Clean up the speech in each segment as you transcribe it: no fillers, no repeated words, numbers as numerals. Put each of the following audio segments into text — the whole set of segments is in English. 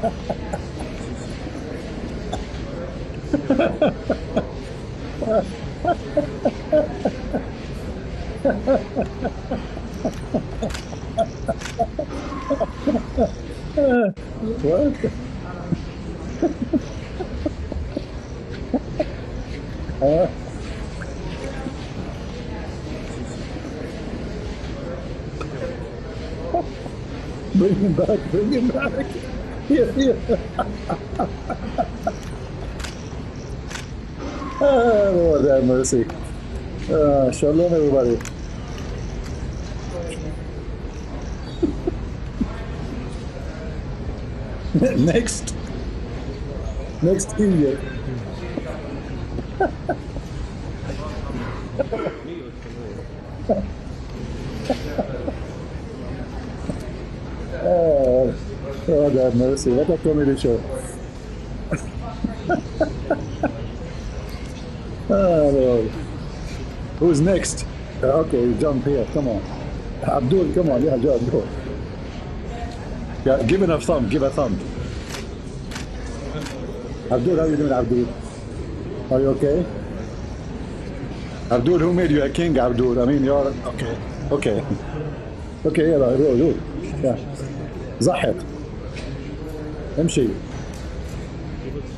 What? Bring him back, bring him back. Here, here. Lord have mercy. Shalom, everybody. Next idiot. God have mercy. What a comedy show. Lord. Who's next? Okay, jump here. Come on. Abdul, come on. Yeah, jump. Go. Yeah, give it a thumb. Give a thumb. Abdul, how are you doing, Abdul? Are you okay? Abdul, who made you a king, Abdul? I mean, you're... Okay. Okay. Okay, yeah, go. Yeah. Zakir. امشي.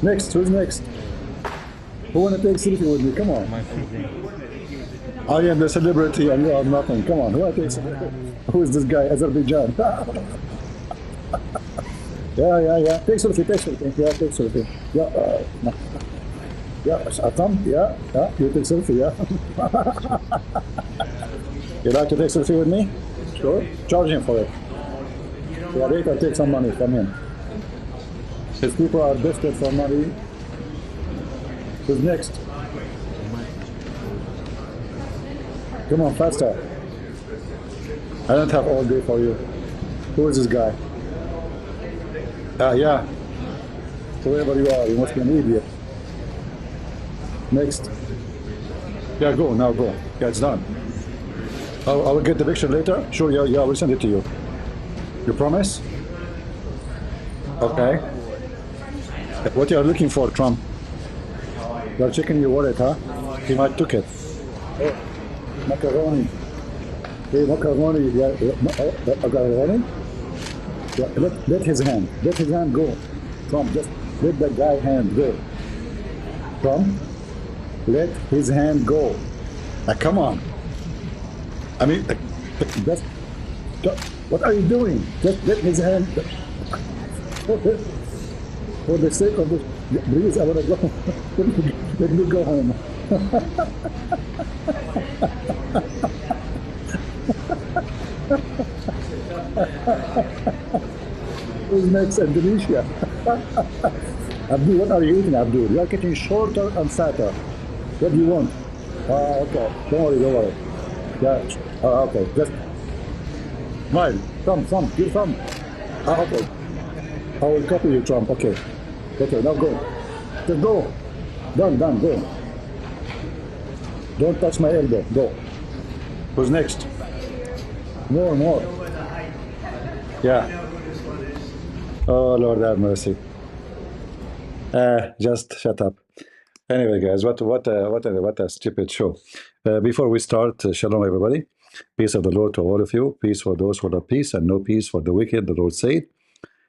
Next, who's next? Who wanna take selfie with me? Come on. I am the celebrity and you are nothing. Come on, who wanna take selfie? Who is this guy? Azerbaijan. Yeah. Take selfie. Yeah, take selfie. Yeah, yeah, a thumb. Yeah. You take selfie. Yeah. You like to take selfie with me? Sure. Charge him for it. Yeah, later take some money from him. His people are desperate for money. Who's next? Come on, faster. I don't have all day for you. Who is this guy? Yeah. Whoever you are, you must be an idiot. Next. Yeah, go, now go. Yeah, it's done. I will get the picture later? Sure, yeah, I will send it to you. You promise? Okay. What you are looking for, Trump? You are checking your wallet, huh? He might took it. Oh, macaroni. Hey, macaroni. Yeah, macaroni? Yeah, let his hand go. Trump, just let the guy hand go. Trump, let his hand go. Come on. I mean, just, what are you doing? Just let his hand. For the sake of this, please, I want to go. Let me go home. Who's next? Indonesia. Abdul, what are you eating, Abdul? You are getting shorter and fatter. What do you want? Okay. Don't worry. Yeah. Okay. Just smile. Thumb. Give thumb. Okay. I will copy you, Trump. Okay, now go. Just go. Done, go. Don't touch my elbow. Go. Who's next? More. Yeah. Oh, Lord have mercy. Just shut up. Anyway, guys, what a stupid show. Before we start, shalom, everybody. Peace of the Lord to all of you. Peace for those who love peace and no peace for the wicked, the Lord said.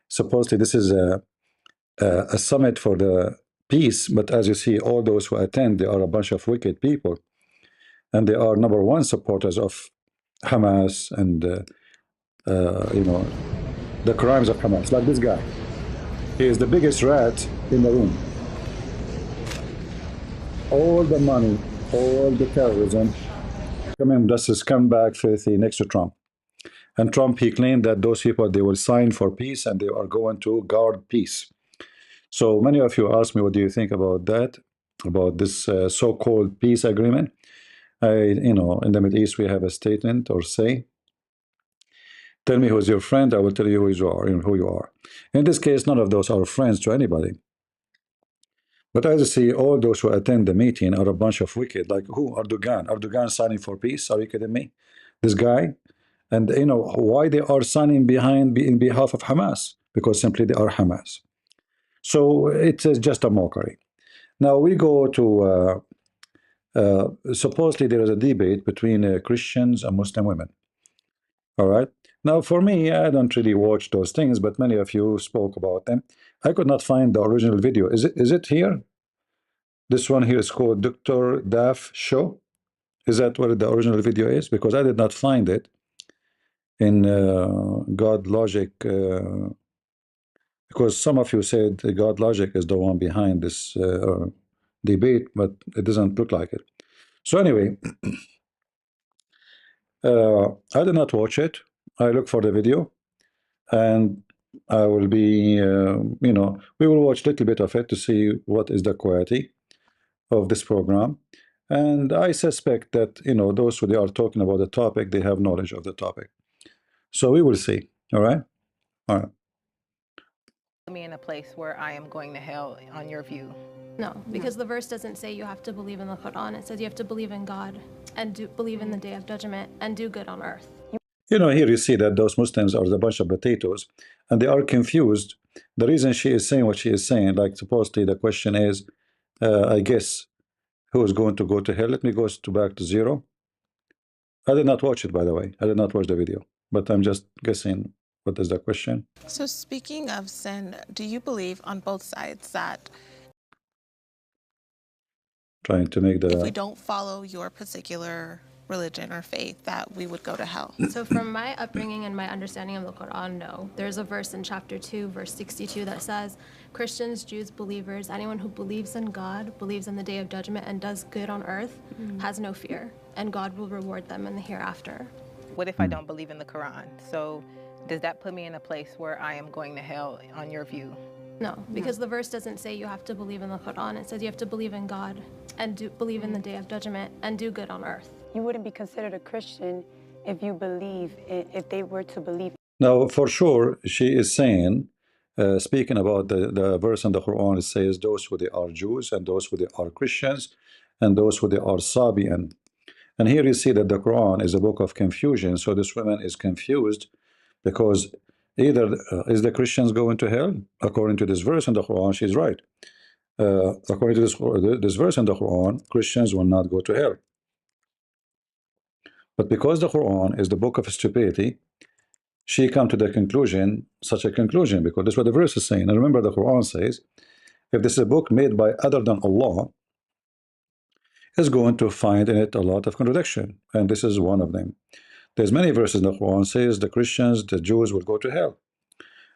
Supposedly, this is a summit for the peace, but as you see, all those who attend, they are a bunch of wicked people, and they are number one supporters of Hamas and the crimes of Hamas. Like this guy, he is the biggest rat in the room. All the money, all the terrorism, come in, that's a scumbag, filthy next to Trump. And Trump, he claimed that those people, they will sign for peace and they are going to guard peace. So many of you asked me, what do you think about that, about this so-called peace agreement? In the Middle East, we have a statement or say, tell me who's your friend, I will tell you who you are. In this case, none of those are friends to anybody. But as you see, all those who attend the meeting are a bunch of wicked, like who? Erdogan signing for peace? Are you kidding me? This guy? And why they are signing in behalf of Hamas? because simply they are Hamas. So it is just a mockery. Now we go to supposedly there is a debate between Christians and Muslim women. All right. Now, for me, I don't really watch those things, but many of you spoke about them. I could not find the original video. Is it here? This one here is called Dr. Daf Show. Is that what the original video is? Because I did not find it in God Logic. Because some of you said God Logic is the one behind this debate, but it doesn't look like it. So anyway, I did not watch it. I look for the video, and I will be, we will watch a little bit of it to see what is the quality of this program. And I suspect that, those who they are talking about the topic, they have knowledge of the topic. So we will see. All right. All right. Me in a place where I am going to hell on your view. No, because the verse doesn't say you have to believe in the Quran. It says you have to believe in God and believe in the day of judgment and do good on earth. Here you see that those Muslims are a bunch of potatoes and they are confused. The reason she is saying what she is saying, like supposedly the question is, I guess, who is going to go to hell? Let me go back to zero. I did not watch it, by the way. I did not watch the video, but I'm just guessing. What is the question? So speaking of sin, do you believe on both sides that Trying to make the... if we don't follow your particular religion or faith, that we would go to hell? So from my upbringing and my understanding of the Quran, no. There's a verse in chapter 2, verse 62 that says, Christians, Jews, believers, anyone who believes in God, believes in the day of judgment, and does good on earth, has no fear, and God will reward them in the hereafter. What if I don't believe in the Quran? So does that put me in a place where I am going to hell on your view? No, because the verse doesn't say you have to believe in the Quran. It says you have to believe in God and believe in the day of judgment and do good on earth. You wouldn't be considered a Christian if you believe, if they were to believe. Now, for sure, she is saying, speaking about the verse in the Quran, it says those who they are Jews and those who they are Christians and those who they are Sabian. And here you see that the Quran is a book of confusion. So this woman is confused because either is the Christians going to hell? According to this verse in the Quran, she's right. According to this verse in the Quran, Christians will not go to hell. But because the Quran is the book of stupidity, she come to the conclusion, such a conclusion, because that's what the verse is saying. And remember, the Quran says, if this is a book made by other than Allah, is going to find in it a lot of contradiction, and this is one of them. There's many verses in the Quran says the Christians, the Jews will go to hell.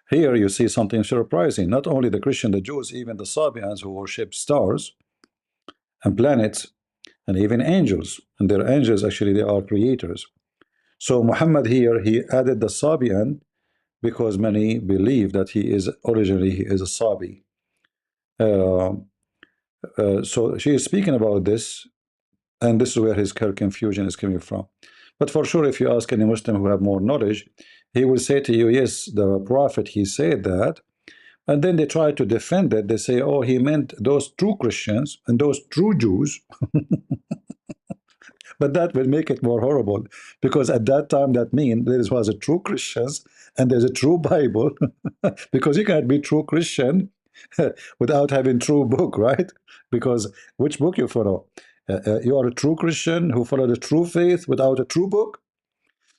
Here you see something surprising. Not only the Christian, the Jews, even the Sabians who worship stars and planets, and even angels. And their angels, actually, they are creators. So Muhammad here, he added the Sabian because many believe that he is a Sabi. So she is speaking about this, and this is where her confusion is coming from. But for sure, if you ask any Muslim who have more knowledge, he will say to you, yes, the Prophet, he said that. And then they try to defend it. They say, oh, he meant those true Christians and those true Jews. But that will make it more horrible, because at that time that means there was a true Christians and there's a true Bible, because you can't be true Christian without having true book, right? Because which book you follow? You are a true Christian who follow the true faith without a true book.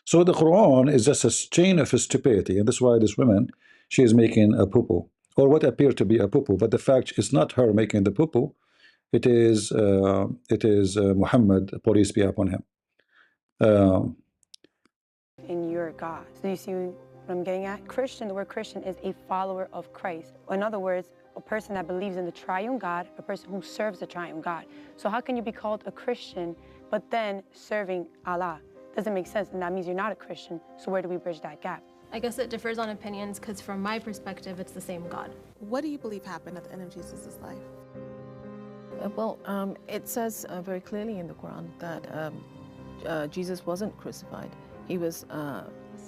So the Quran is just a chain of stupidity, and that's why this woman, she is making a poo-poo, or what appeared to be a poo-poo, but the fact it's not her making the poo-poo. It is Muhammad, peace be upon him. In your God. So you see what I'm getting at? Christian, the word Christian is a follower of Christ. In other words, a person that believes in the triune God, a person who serves the triune God. So how can you be called a Christian, but then serving Allah? Doesn't make sense, and that means you're not a Christian. So where do we bridge that gap? I guess it differs on opinions, because from my perspective, it's the same God. What do you believe happened at the end of Jesus' life? It says very clearly in the Quran that Jesus wasn't crucified. He was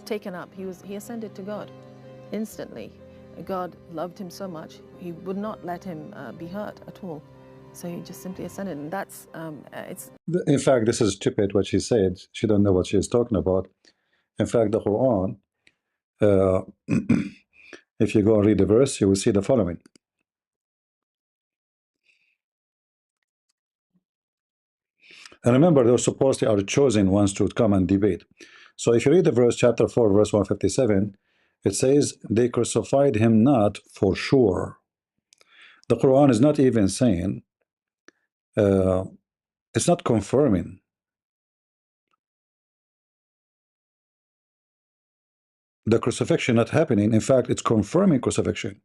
taken up. He ascended to God instantly. God loved him so much, he would not let him be hurt at all. So he just simply ascended, and that's it's. In fact, this is stupid what she said. She don't know what she is talking about. In fact, the Quran, If you go and read the verse, you will see the following. And remember, those supposedly are chosen ones to come and debate. So if you read the verse, chapter 4, verse 157, it says, they crucified him not for sure. The Quran is not even saying, it's not confirming. The crucifixion not happening. In fact, it's confirming crucifixion.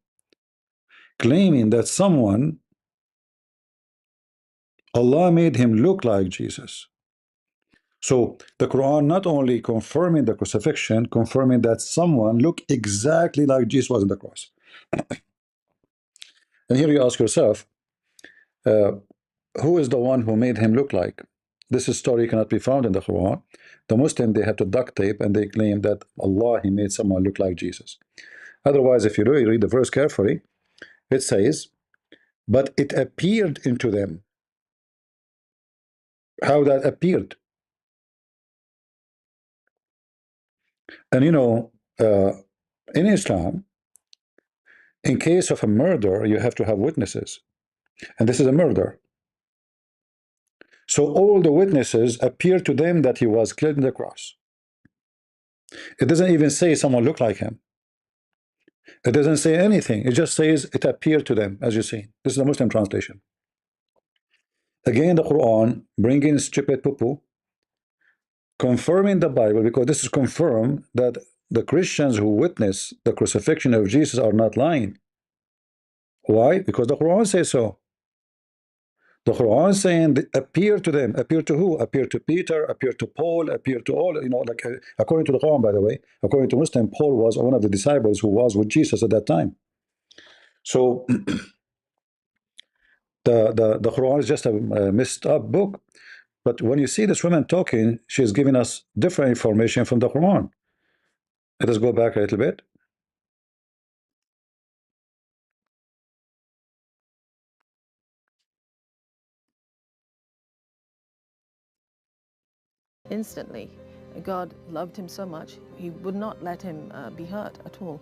Claiming that someone, Allah made him look like Jesus. So the Quran not only confirming the crucifixion, confirming that someone looked exactly like Jesus was on the cross. And here you ask yourself, who is the one who made him look like? This story cannot be found in the Quran. The Muslim, they have to duct tape and they claim that Allah, he made someone look like Jesus. Otherwise, if you really read the verse carefully, it says, but it appeared into them. How that appeared? And you know, in Islam, in case of a murder, you have to have witnesses. And this is a murder. So all the witnesses appear to them that he was killed on the cross. It doesn't even say someone looked like him. It doesn't say anything. It just says it appeared to them, as you see. This is the Muslim translation. Again, the Quran bringing stupid poo-poo, confirming the Bible, because this is confirmed that the Christians who witness the crucifixion of Jesus are not lying. Why? Because the Quran says so. The Quran is saying appear to them. Appear to who? Appear to Peter, appear to Paul, appear to all, you know, like according to the Quran, by the way, according to Muslim, Paul was one of the disciples who was with Jesus at that time. So the Quran is just a messed up book. But when you see this woman talking, she's giving us different information from the Quran. Let us go back a little bit. Instantly, God loved him so much, he would not let him be hurt at all.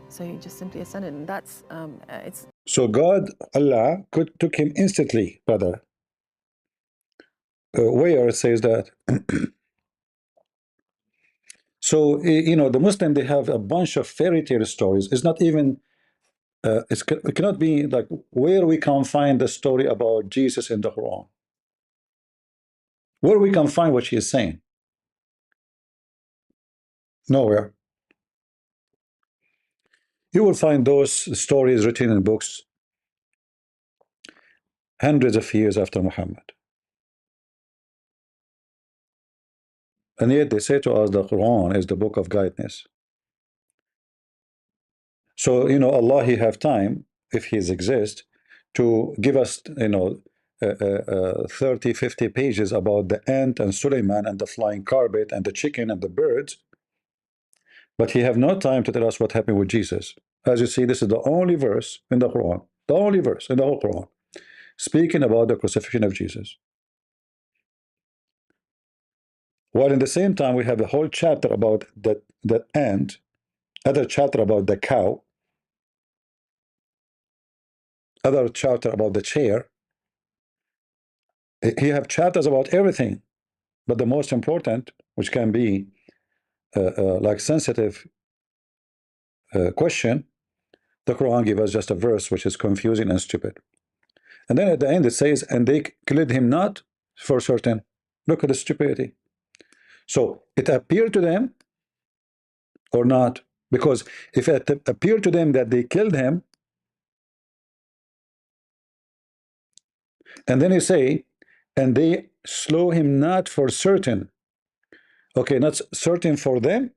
So he just simply ascended, and that's it's. So God, Allah, took him instantly, brother. Where it says that. So, you know, the Muslim, they have a bunch of fairy tale stories. It's not even, it cannot be like where we can find the story about Jesus in the Quran. Where we can find what she is saying. Nowhere. You will find those stories written in books hundreds of years after Muhammad. And yet they say to us the Quran is the book of guidance. So, you know, Allah, he have time, if he exists, to give us, you know, 30, 50 pages about the ant and Suleiman and the flying carpet and the chicken and the birds. But he have no time to tell us what happened with Jesus. As you see, this is the only verse in the Quran, the only verse in the whole Quran, speaking about the crucifixion of Jesus. While in the same time, we have a whole chapter about the ant, other chapter about the cow, other chapter about the chair. He have chapters about everything, but the most important, which can be like sensitive question, the Quran gives us just a verse which is confusing and stupid. And then at the end it says, and they killed him not for certain. Look at the stupidity. So it appeared to them or not? Because if it appeared to them that they killed him, and then you say, and they slew him not for certain. Okay, not certain for them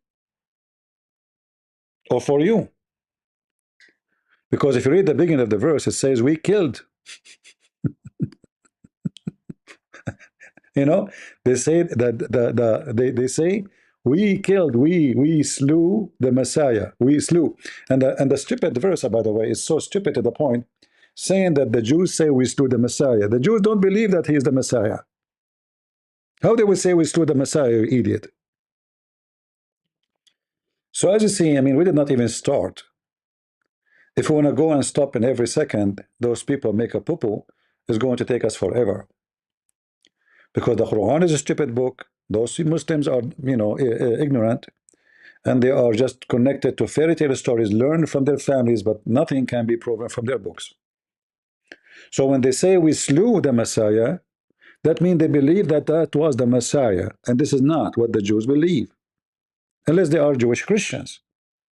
or for you. Because if you read the beginning of the verse, it says, we killed. You know, they say that they say, we killed, we slew the Messiah, we slew. And the stupid verse, by the way, is so stupid to the point, saying that the Jews say we slew the Messiah. The Jews don't believe that he is the Messiah. How they will say we slew the Messiah, you idiot? So as you see, I mean, we did not even start. If we want to go and stop in every second, those people make a poo-poo, it's going to take us forever. Because the Quran is a stupid book. Those Muslims are, ignorant, and they are just connected to fairy tale stories learned from their families, but nothing can be proven from their books. So when they say we slew the Messiah, that means they believe that that was the Messiah, and this is not what the Jews believe, unless they are Jewish Christians,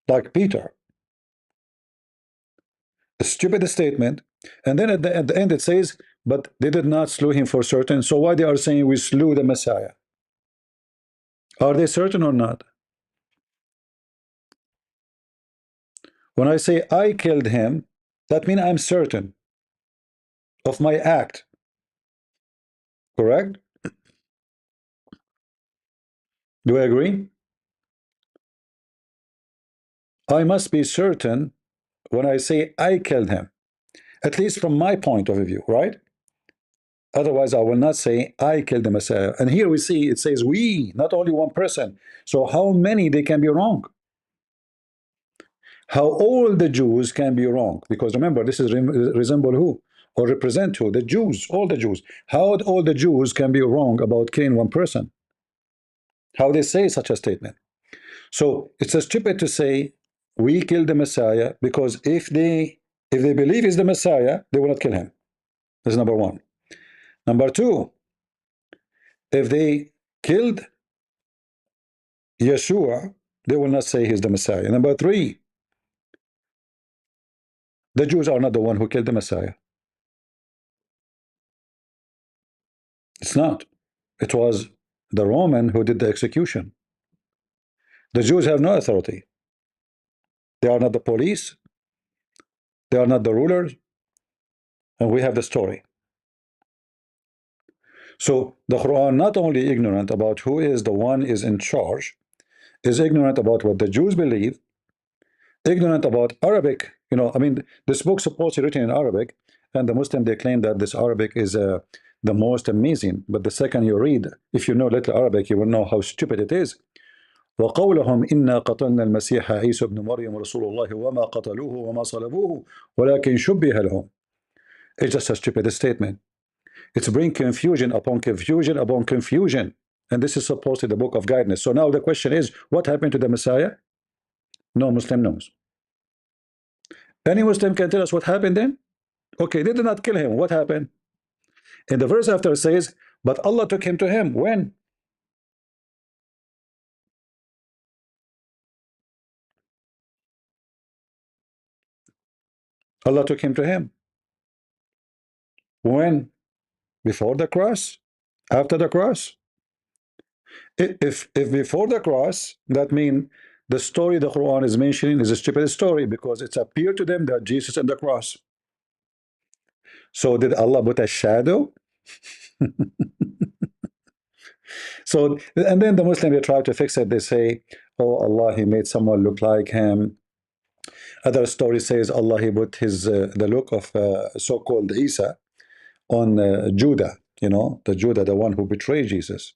like Peter. A stupid statement, and then at the end it says, but they did not slew him for certain. So why they are saying we slew the Messiah? Are they certain or not? When I say I killed him, that means I'm certain of my act. Correct? Do I agree? I must be certain when I say I killed him, at least from my point of view, right? Otherwise, I will not say I killed the Messiah. And here we see it says we, not only one person. So how many they can be wrong? How all the Jews can be wrong? Because remember, this is resemble who? Or represent who? The Jews, all the Jews. How all the Jews can be wrong about killing one person? How they say such a statement? So it's a stupid to say we killed the Messiah, because if they believe he's the Messiah, they will not kill him. That's number one. Number two, if they killed Yeshua, they will not say he's the Messiah. Number three, the Jews are not the one who killed the Messiah. It's not. It was the Roman who did the execution. The Jews have no authority. They are not the police. They are not the rulers. And we have the story. So the Quran not only ignorant about who is the one is in charge, is ignorant about what the Jews believe, ignorant about Arabic. I mean, this book supposed to be written in Arabic, and the Muslim, they claim that this Arabic is the most amazing. But the second you read, if you know little Arabic, you will know how stupid it is. وقولهم إنا قتلنا المسيح عيسى ابن مريم رسول الله وما قتلوه وما صلبوه ولكن شبه لهم. It's just a stupid statement. It's bring confusion upon confusion upon confusion. And this is supposed to be the book of guidance. So now the question is, what happened to the Messiah? No Muslim knows. Any Muslim can tell us what happened then? Okay, they did not kill him. What happened? And the verse after says, but Allah took him to him. When? Allah took him to him. When? Before the cross? After the cross? If before the cross, that means the story the Quran is mentioning is a stupid story, because it's appeared to them that Jesus on the cross. So did Allah put a shadow? So, and then the Muslim, they try to fix it. They say, oh, Allah, he made someone look like him. Other story says Allah, he put his the look of so-called Isa on Judah, the Judah, the one who betrayed Jesus.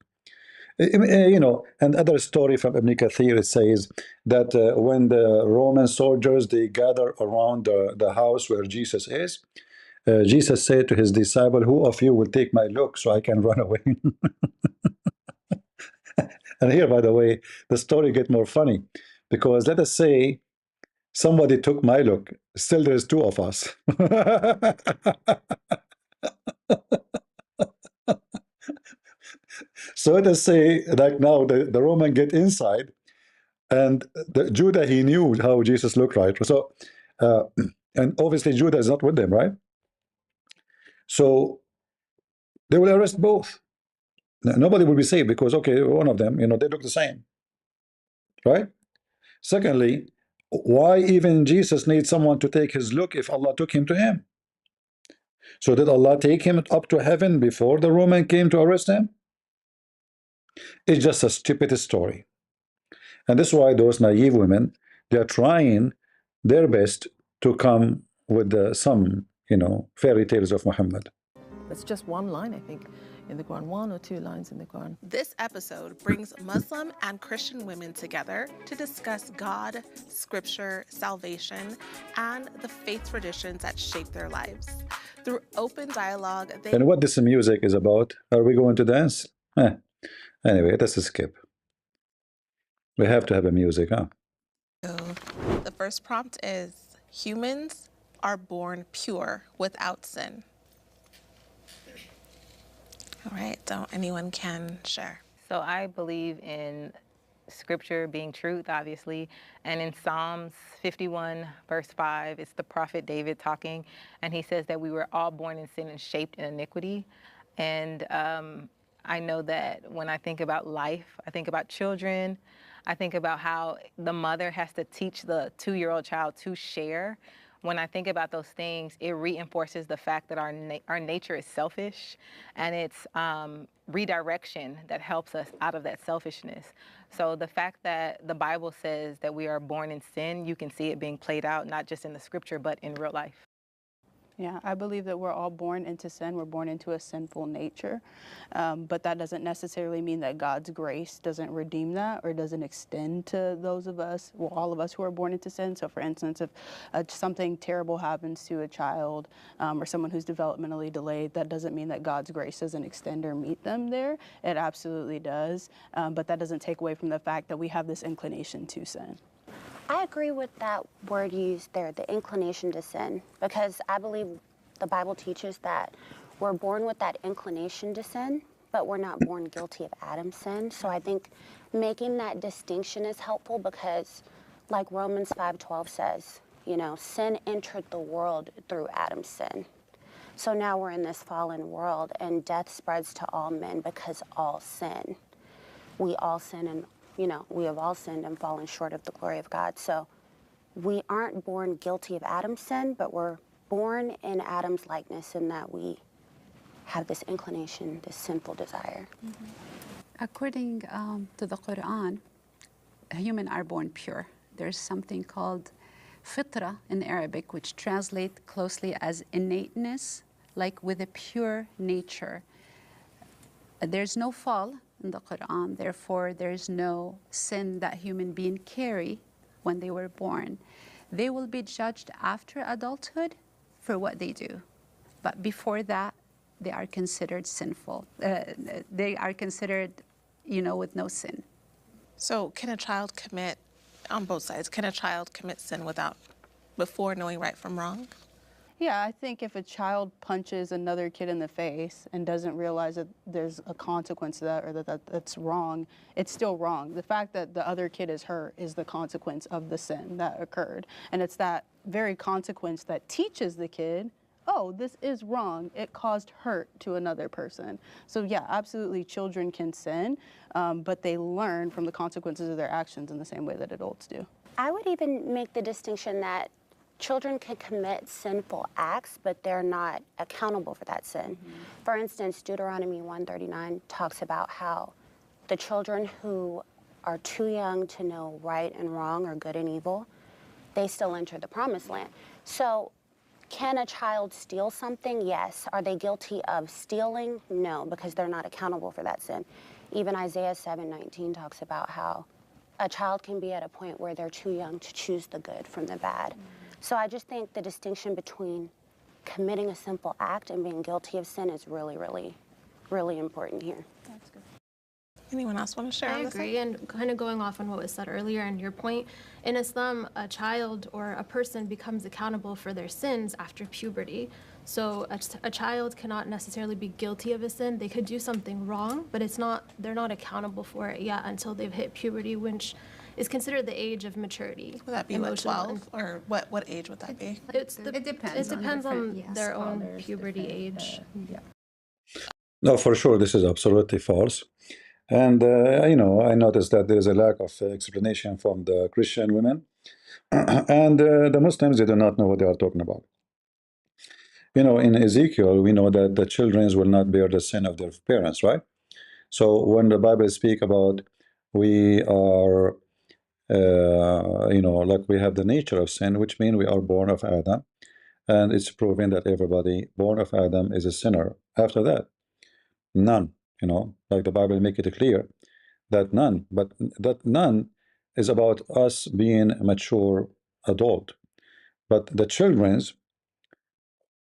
And other story from Ibn Kathir, it says that when the Roman soldiers, they gather around the house where Jesus is, Jesus said to his disciple, who of you will take my look so I can run away? And here, by the way, the story gets more funny, because let us say somebody took my look, still there's two of us. So let us say, like now, the Roman get inside, and the Judah, he knew how Jesus looked, right? So, and obviously Judah is not with them, right? So they will arrest both. Nobody will be saved, because, okay, one of them, they look the same, right? Secondly, why even Jesus needs someone to take his look if Allah took him to him? So did Allah take him up to heaven before the Roman came to arrest him? It's just a stupid story. And this is why those naive women, they are trying their best to come with some, fairy tales of Muhammad. It's just one line, I think. in the Quran, 1 or 2 lines in the Quran. This episode brings Muslim and Christian women together to discuss God, scripture, salvation, and the faith traditions that shape their lives. Through open dialogue, they... And what this music is about? Are we going to dance? Anyway, let's skip. We have to have a music, huh? So, the first prompt is, humans are born pure without sin. All right, so anyone can share. So I believe in scripture being truth, obviously. And in Psalms 51, verse 5, it's the prophet David talking. And he says that we were all born in sin and shaped in iniquity. And I know that when I think about life, I think about children. I think about how the mother has to teach the 2-year-old child to share. When I think about those things, it reinforces the fact that our nature is selfish, and it's redirection that helps us out of that selfishness. So the fact that the Bible says that we are born in sin, you can see it being played out, not just in the scripture, but in real life. Yeah, I believe that we're all born into sin. We're born into a sinful nature. But that doesn't necessarily mean that God's grace doesn't redeem that or doesn't extend to those of us, well, all of us who are born into sin. So for instance, if something terrible happens to a child or someone who's developmentally delayed, that doesn't mean that God's grace doesn't extend or meet them there. It absolutely does. But that doesn't take away from the fact that we have this inclination to sin. I agree with that word used there, the inclination to sin, because I believe the Bible teaches that we're born with that inclination to sin, but we're not born guilty of Adam's sin. So I think making that distinction is helpful because, like Romans 5:12 says, you know, sin entered the world through Adam's sin. So now we're in this fallen world and death spreads to all men because all sin. We all sin and we have all sinned and fallen short of the glory of God. So we aren't born guilty of Adam's sin, but we're born in Adam's likeness in that we have this inclination, this sinful desire. Mm-hmm. According to the Quran, humans are born pure. There's something called fitra in Arabic, which translates closely as innateness, like with a pure nature. There's no fall in the Quran, therefore there's no sin that human beings carry when they were born. They will be judged after adulthood for what they do, but before that they are considered sinful. They are considered, with no sin. So can a child commit, on both sides, can a child commit sin before knowing right from wrong? Yeah, I think if a child punches another kid in the face and doesn't realize that there's a consequence to that or that's wrong, it's still wrong. The fact that the other kid is hurt is the consequence of the sin that occurred. And it's that very consequence that teaches the kid, oh, this is wrong. It caused hurt to another person. So yeah, absolutely children can sin, but they learn from the consequences of their actions in the same way that adults do. I would even make the distinction that children can commit sinful acts, but they're not accountable for that sin. Mm-hmm. For instance, Deuteronomy 139 talks about how the children who are too young to know right and wrong or good and evil, they still enter the promised land. So can a child steal something? Yes. Are they guilty of stealing? No, because they're not accountable for that sin. Even Isaiah 7:19 talks about how a child can be at a point where they're too young to choose the good from the bad. Mm-hmm. So I just think the distinction between committing a simple act and being guilty of sin is really, really, really important here. That's good. Anyone else want to share? I agree, and kind of going off on what was said earlier and your point, in Islam, a child or a person becomes accountable for their sins after puberty. So a child cannot necessarily be guilty of a sin. They could do something wrong, but they're not accountable for it yet until they've hit puberty, which is considered the age of maturity. Would that be like 12, or what age would that be? It depends on their own puberty age. Yeah. No, for sure, this is absolutely false. And, I noticed that there is a lack of explanation from the Christian women. And the Muslims, they do not know what they are talking about. In Ezekiel, we know that the children will not bear the sin of their parents, right? So when the Bible speaks about we are, like we have the nature of sin, which means we are born of Adam. And it's proven that everybody born of Adam is a sinner after that. none. You know, like the Bible make it clear that none, but that none is about us being a mature adult. But the children's,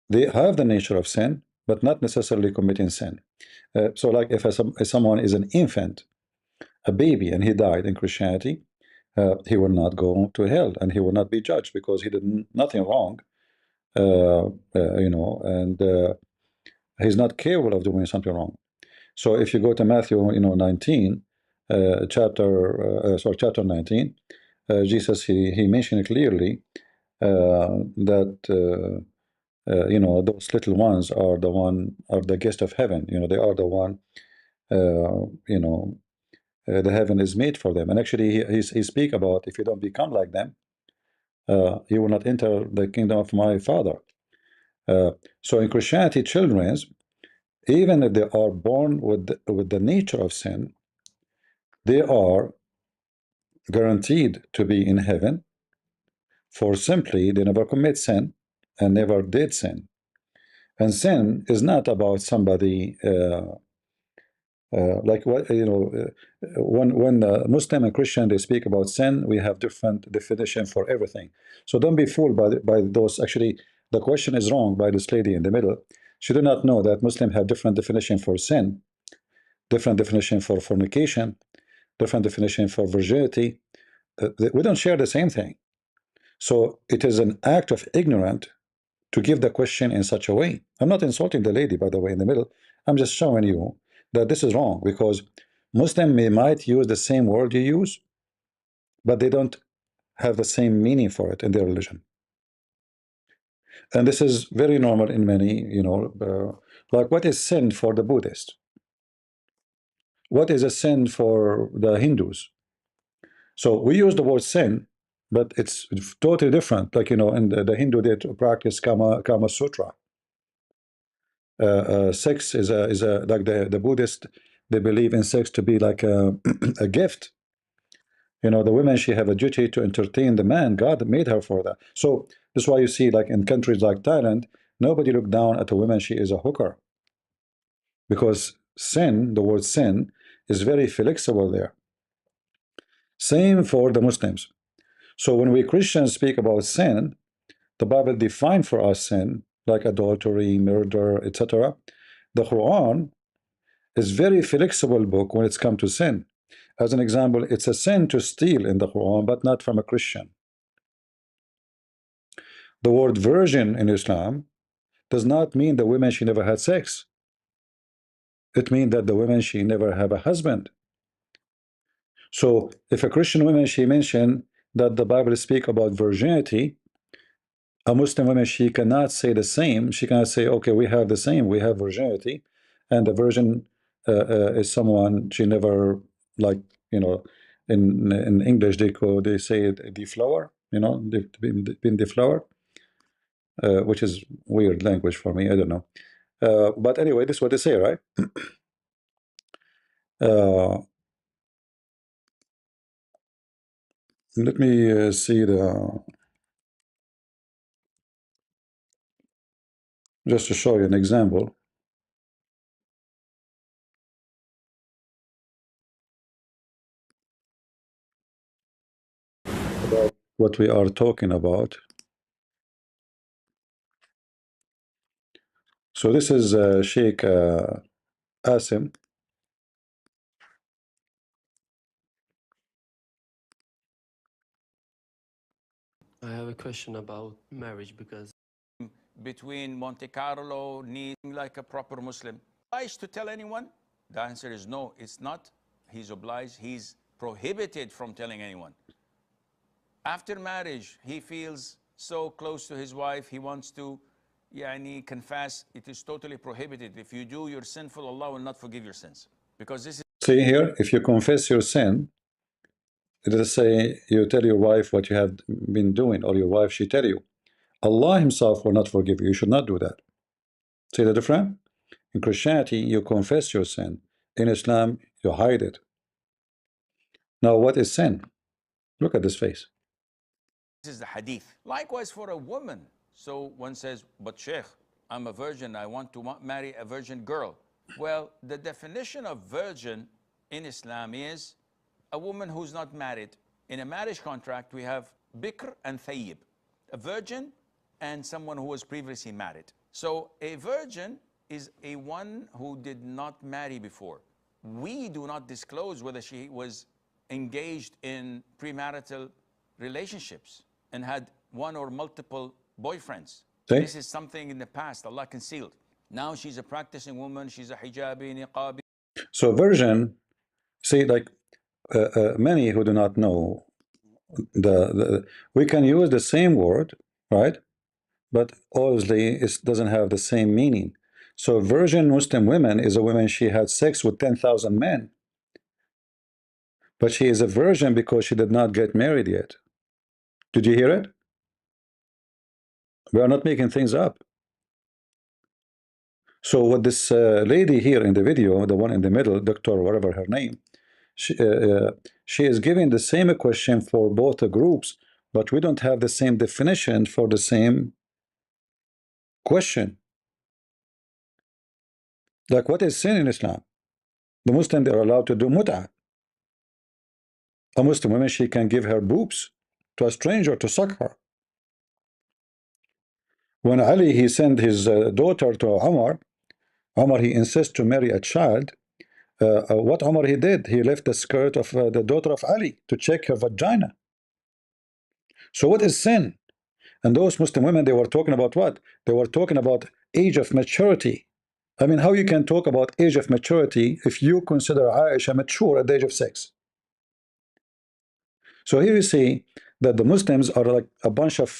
they have the nature of sin, but not necessarily committing sin. So like if someone is an infant, a baby, and he died in Christianity, he will not go to hell and he will not be judged because he did nothing wrong, you know, and he's not capable of doing something wrong. So if you go to Matthew, you know, 19, chapter 19, Jesus, he mentioned clearly that you know, those little ones are the guest of heaven. You know, they are the one. You know, the heaven is made for them. And actually, he speak about if you don't become like them, you will not enter the kingdom of my Father. So in Christianity, children's, even if they are born with the nature of sin, they are guaranteed to be in heaven, for simply they never commit sin and never did sin. And sin is not about somebody like what you know. When Muslim and Christian they speak about sin, we have different definition for everything. So don't be fooled by those. Actually, the question is wrong by this lady in the middle. She did not know that Muslim have different definition for sin, different definition for fornication, different definition for virginity. We don't share the same thing. So it is an act of ignorance to give the question in such a way. I'm not insulting the lady, by the way, in the middle. I'm just showing you that this is wrong, because Muslim might use the same word you use, but they don't have the same meaning for it in their religion. And this is very normal in many, you know, like what is sin for the Buddhist? What is a sin for the Hindus? So we use the word sin, but it's totally different. Like, you know, in the Hindu, they practice Kama Sutra. Sex is a like the Buddhist, they believe in sex to be like a, a gift. You know, the woman, she have a duty to entertain the man. God made her for that. So that's why you see, like in countries like Thailand, nobody look down at a woman. She is a hooker, because sin, the word sin, is very flexible there. Same for the Muslims. So when we Christians speak about sin, the Bible define for us sin like adultery, murder, etc. The Quran is very flexible book when it's come to sin. As an example, it's a sin to steal in the Quran, but not from a Christian. The word virgin in Islam does not mean the woman she never had sex. It means that the woman she never have a husband. So if a Christian woman she mentioned that the Bible speak about virginity, a Muslim woman she cannot say the same. She cannot say, okay, we have the same, we have virginity, and the virgin is someone she never, like, you know, in English they say deflower, you know, been deflower, which is weird language for me. I don't know, but anyway, this is what they say, right? Let me see just to show you an example about what we are talking about. So this is Sheikh Asim. I have a question about marriage because between Monte Carlo, Nice, like a proper Muslim. Obliged to tell anyone? The answer is no, it's not. He's obliged, he's prohibited from telling anyone. After marriage, he feels so close to his wife, he wants to confess. It is totally prohibited. If you do, you're sinful. Allah will not forgive your sins. Because this is... See here, if you confess your sin, it does say you tell your wife what you have been doing, or your wife, she tell you. Allah himself will not forgive you. You should not do that. See the difference? In Christianity, you confess your sin. In Islam, you hide it. Now, what is sin? Look at this face. This is the hadith. Likewise for a woman. So one says, but Sheikh, I'm a virgin. I want to marry a virgin girl. Well, the definition of virgin in Islam is a woman who's not married. In a marriage contract, we have bikr and thayyib, a virgin and someone who was previously married. So a virgin is a one who did not marry before. We do not disclose whether she was engaged in premarital relationships and had one or multiple boyfriends. See? This is something in the past Allah concealed. Now she's a practicing woman, she's a hijabi, niqabi. So virgin, see, like many who do not know, we can use the same word, right? But obviously it doesn't have the same meaning. So virgin Muslim woman is a woman, she had sex with 10,000 men. But she is a virgin because she did not get married yet. Did you hear it? We are not making things up. So what this lady here in the video, the one in the middle, doctor, whatever her name, she is giving the same question for both the groups, but we don't have the same definition for the same question. Like, what is sin in Islam? The Muslims are allowed to do mut'ah. A Muslim woman, she can give her boobs to a stranger to suck her. When Ali, he sent his daughter to Umar, he insists to marry a child. What Umar he did, he left the skirt of the daughter of Ali to check her vagina. So what is sin? And those Muslim women, they were talking about what? They were talking about age of maturity. I mean, how you can talk about age of maturity if you consider Aisha mature at the age of 6? So here you see that the Muslims are like a bunch of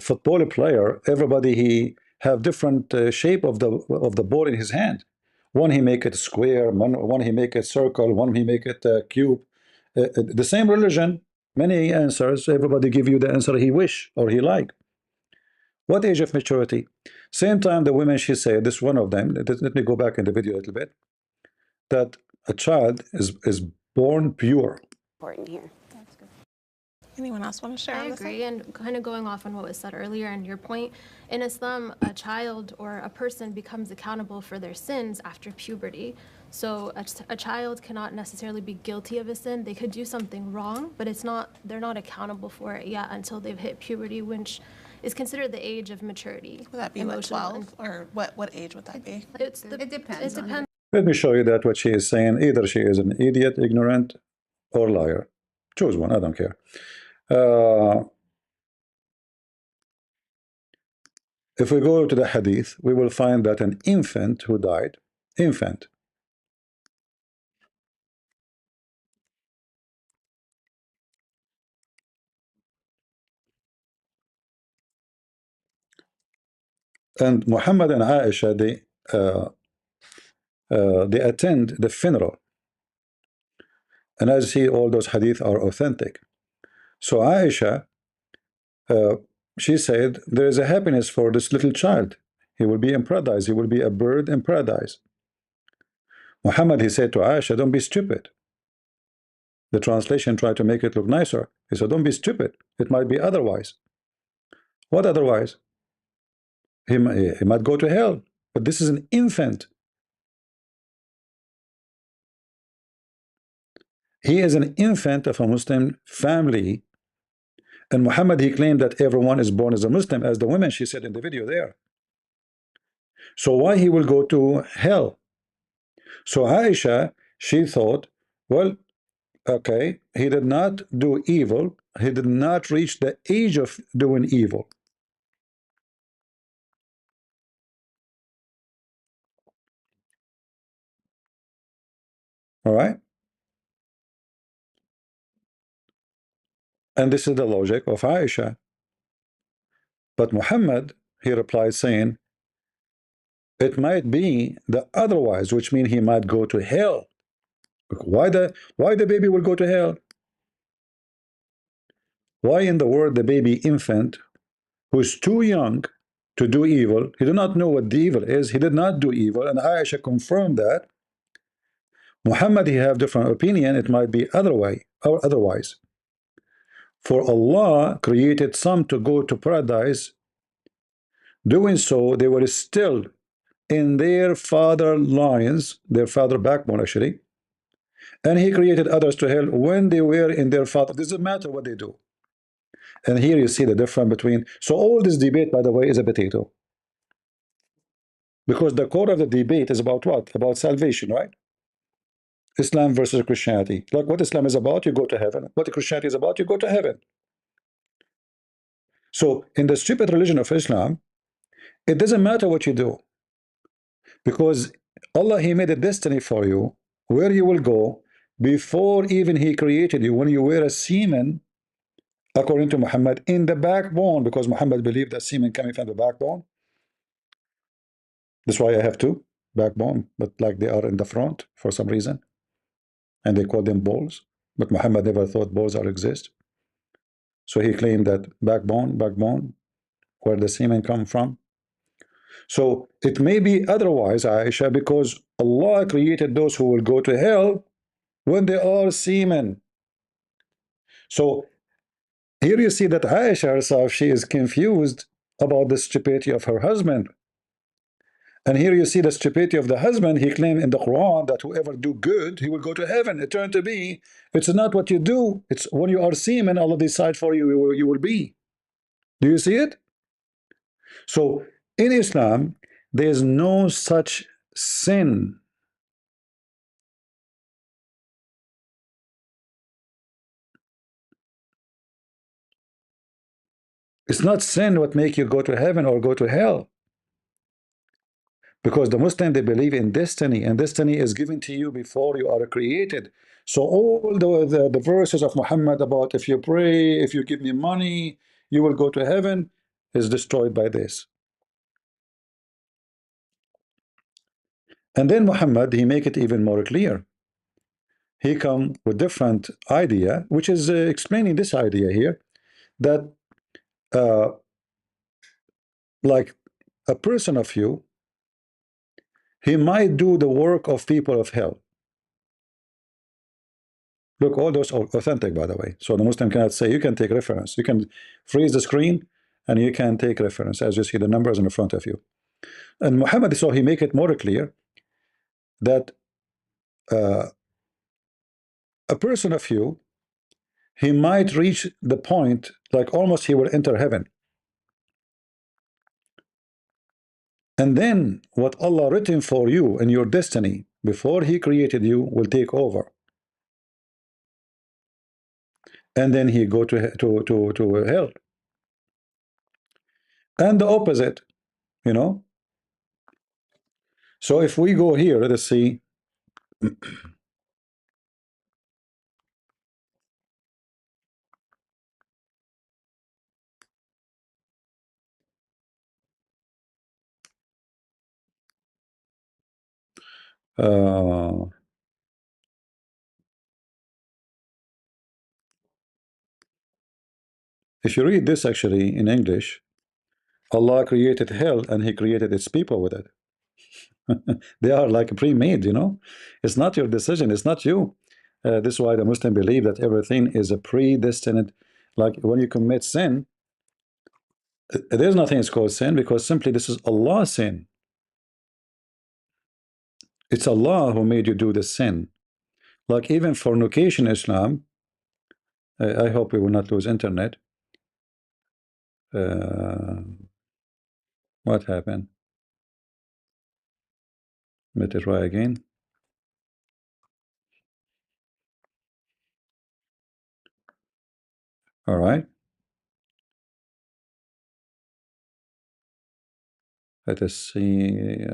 football player. Everybody, he have different shape of the ball in his hand. One he make it square, one he make it circle, one he make it cube. The same religion, many answers. Everybody give you the answer he wish or he like. What age of maturity? Same time the women, she said, this one of them, let me go back in the video a little bit, that a child is born pure. Important here. Anyone else want to share? I agree, and kind of going off on what was said earlier and your point, in Islam, a child or a person becomes accountable for their sins after puberty. So a child cannot necessarily be guilty of a sin. They could do something wrong, but they're not accountable for it yet until they've hit puberty, which is considered the age of maturity. Would that be like 12, or what age would that be? It depends. Let me show you that what she is saying. Either she is an idiot, ignorant, or liar. Choose one, I don't care. If we go to the hadith, we will find that an infant who died, infant, and Muhammad and Aisha, they attend the funeral. And as you see, all those hadith are authentic. So Aisha, she said, there is a happiness for this little child. He will be in paradise. He will be a bird in paradise. Muhammad, he said to Aisha, don't be stupid. The translation tried to make it look nicer. He said, don't be stupid. It might be otherwise. What otherwise? He might go to hell. But this is an infant. He is an infant of a Muslim family. And Muhammad, he claimed that everyone is born as a Muslim, as the women, she said in the video there. So why he will go to hell? So Aisha, she thought, well, okay, he did not do evil. He did not reach the age of doing evil. All right? And this is the logic of Aisha. But Muhammad, he replied saying, it might be the otherwise, which means he might go to hell. Why the baby will go to hell? Why in the world the baby infant who is too young to do evil, he did not know what the evil is, he did not do evil, and Aisha confirmed that. Muhammad, he have different opinion, it might be other way or otherwise. For Allah created some to go to paradise. Doing so, they will still in their father lines, their father backbone actually, and he created others to hell when they were in their father. Doesn't matter what they do. And here you see the difference between. So all this debate, by the way, is a potato, because the core of the debate is about what? About salvation, right? Islam versus Christianity. Like what Islam is about, you go to heaven. What Christianity is about, you go to heaven. So in the stupid religion of Islam, it doesn't matter what you do, because Allah, He made a destiny for you where you will go before even He created you. When you were a semen, according to Muhammad, in the backbone, because Muhammad believed that semen coming from the backbone. That's why I have two backbone, but like they are in the front for some reason, and they call them balls. But Muhammad never thought balls are exist. So he claimed that backbone, where the semen come from. So it may be otherwise, Aisha, because Allah created those who will go to hell when they are semen. So here you see that Aisha herself, she is confused about the stupidity of her husband. And here you see the stupidity of the husband. He claimed in the Quran that whoever do good, he will go to heaven. It turned to be, it's not what you do. It's when you are semen, Allah decide for you, you will be. Do you see it? So in Islam, there is no such sin. It's not sin what make you go to heaven or go to hell. Because the Muslim, they believe in destiny, and destiny is given to you before you are created. So all the verses of Muhammad about if you pray, if you give me money, you will go to heaven, is destroyed by this. And then Muhammad, he make it even more clear. He come with different idea, which is explaining this idea here, that like a person of you, he might do the work of people of hell. Look, all those are authentic, by the way. So the Muslim cannot say, you can take reference. You can freeze the screen and you can take reference as you see the numbers in front of you. And Muhammad, so he make it more clear that a person of you, he might reach the point like almost he will enter heaven. And then what Allah written for you in your destiny before he created you will take over. And then he go to hell. And the opposite, you know. So if we go here, let us see. If you read this actually in English, Allah created hell and he created its people with it. They are like pre-made, you know. It's not your decision, it's not you. This is why the Muslim believe that everything is a predestined. Like when you commit sin, there's nothing it's called sin, because simply this is Allah's sin. It's Allah who made you do the sin. Like even fornication, Islam, I hope we will not lose internet. What happened? Let me try again. All right. Let us see.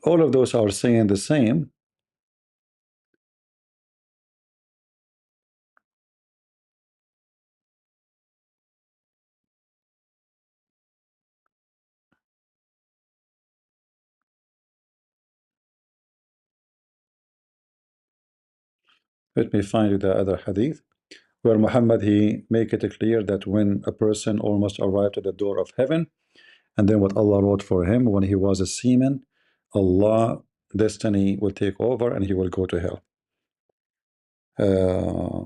All of those are saying the same. Let me find you the other hadith where Muhammad, he make it clear that when a person almost arrived at the door of heaven, and then what Allah wrote for him when he was a seaman, Allah destiny will take over and he will go to hell. Uh,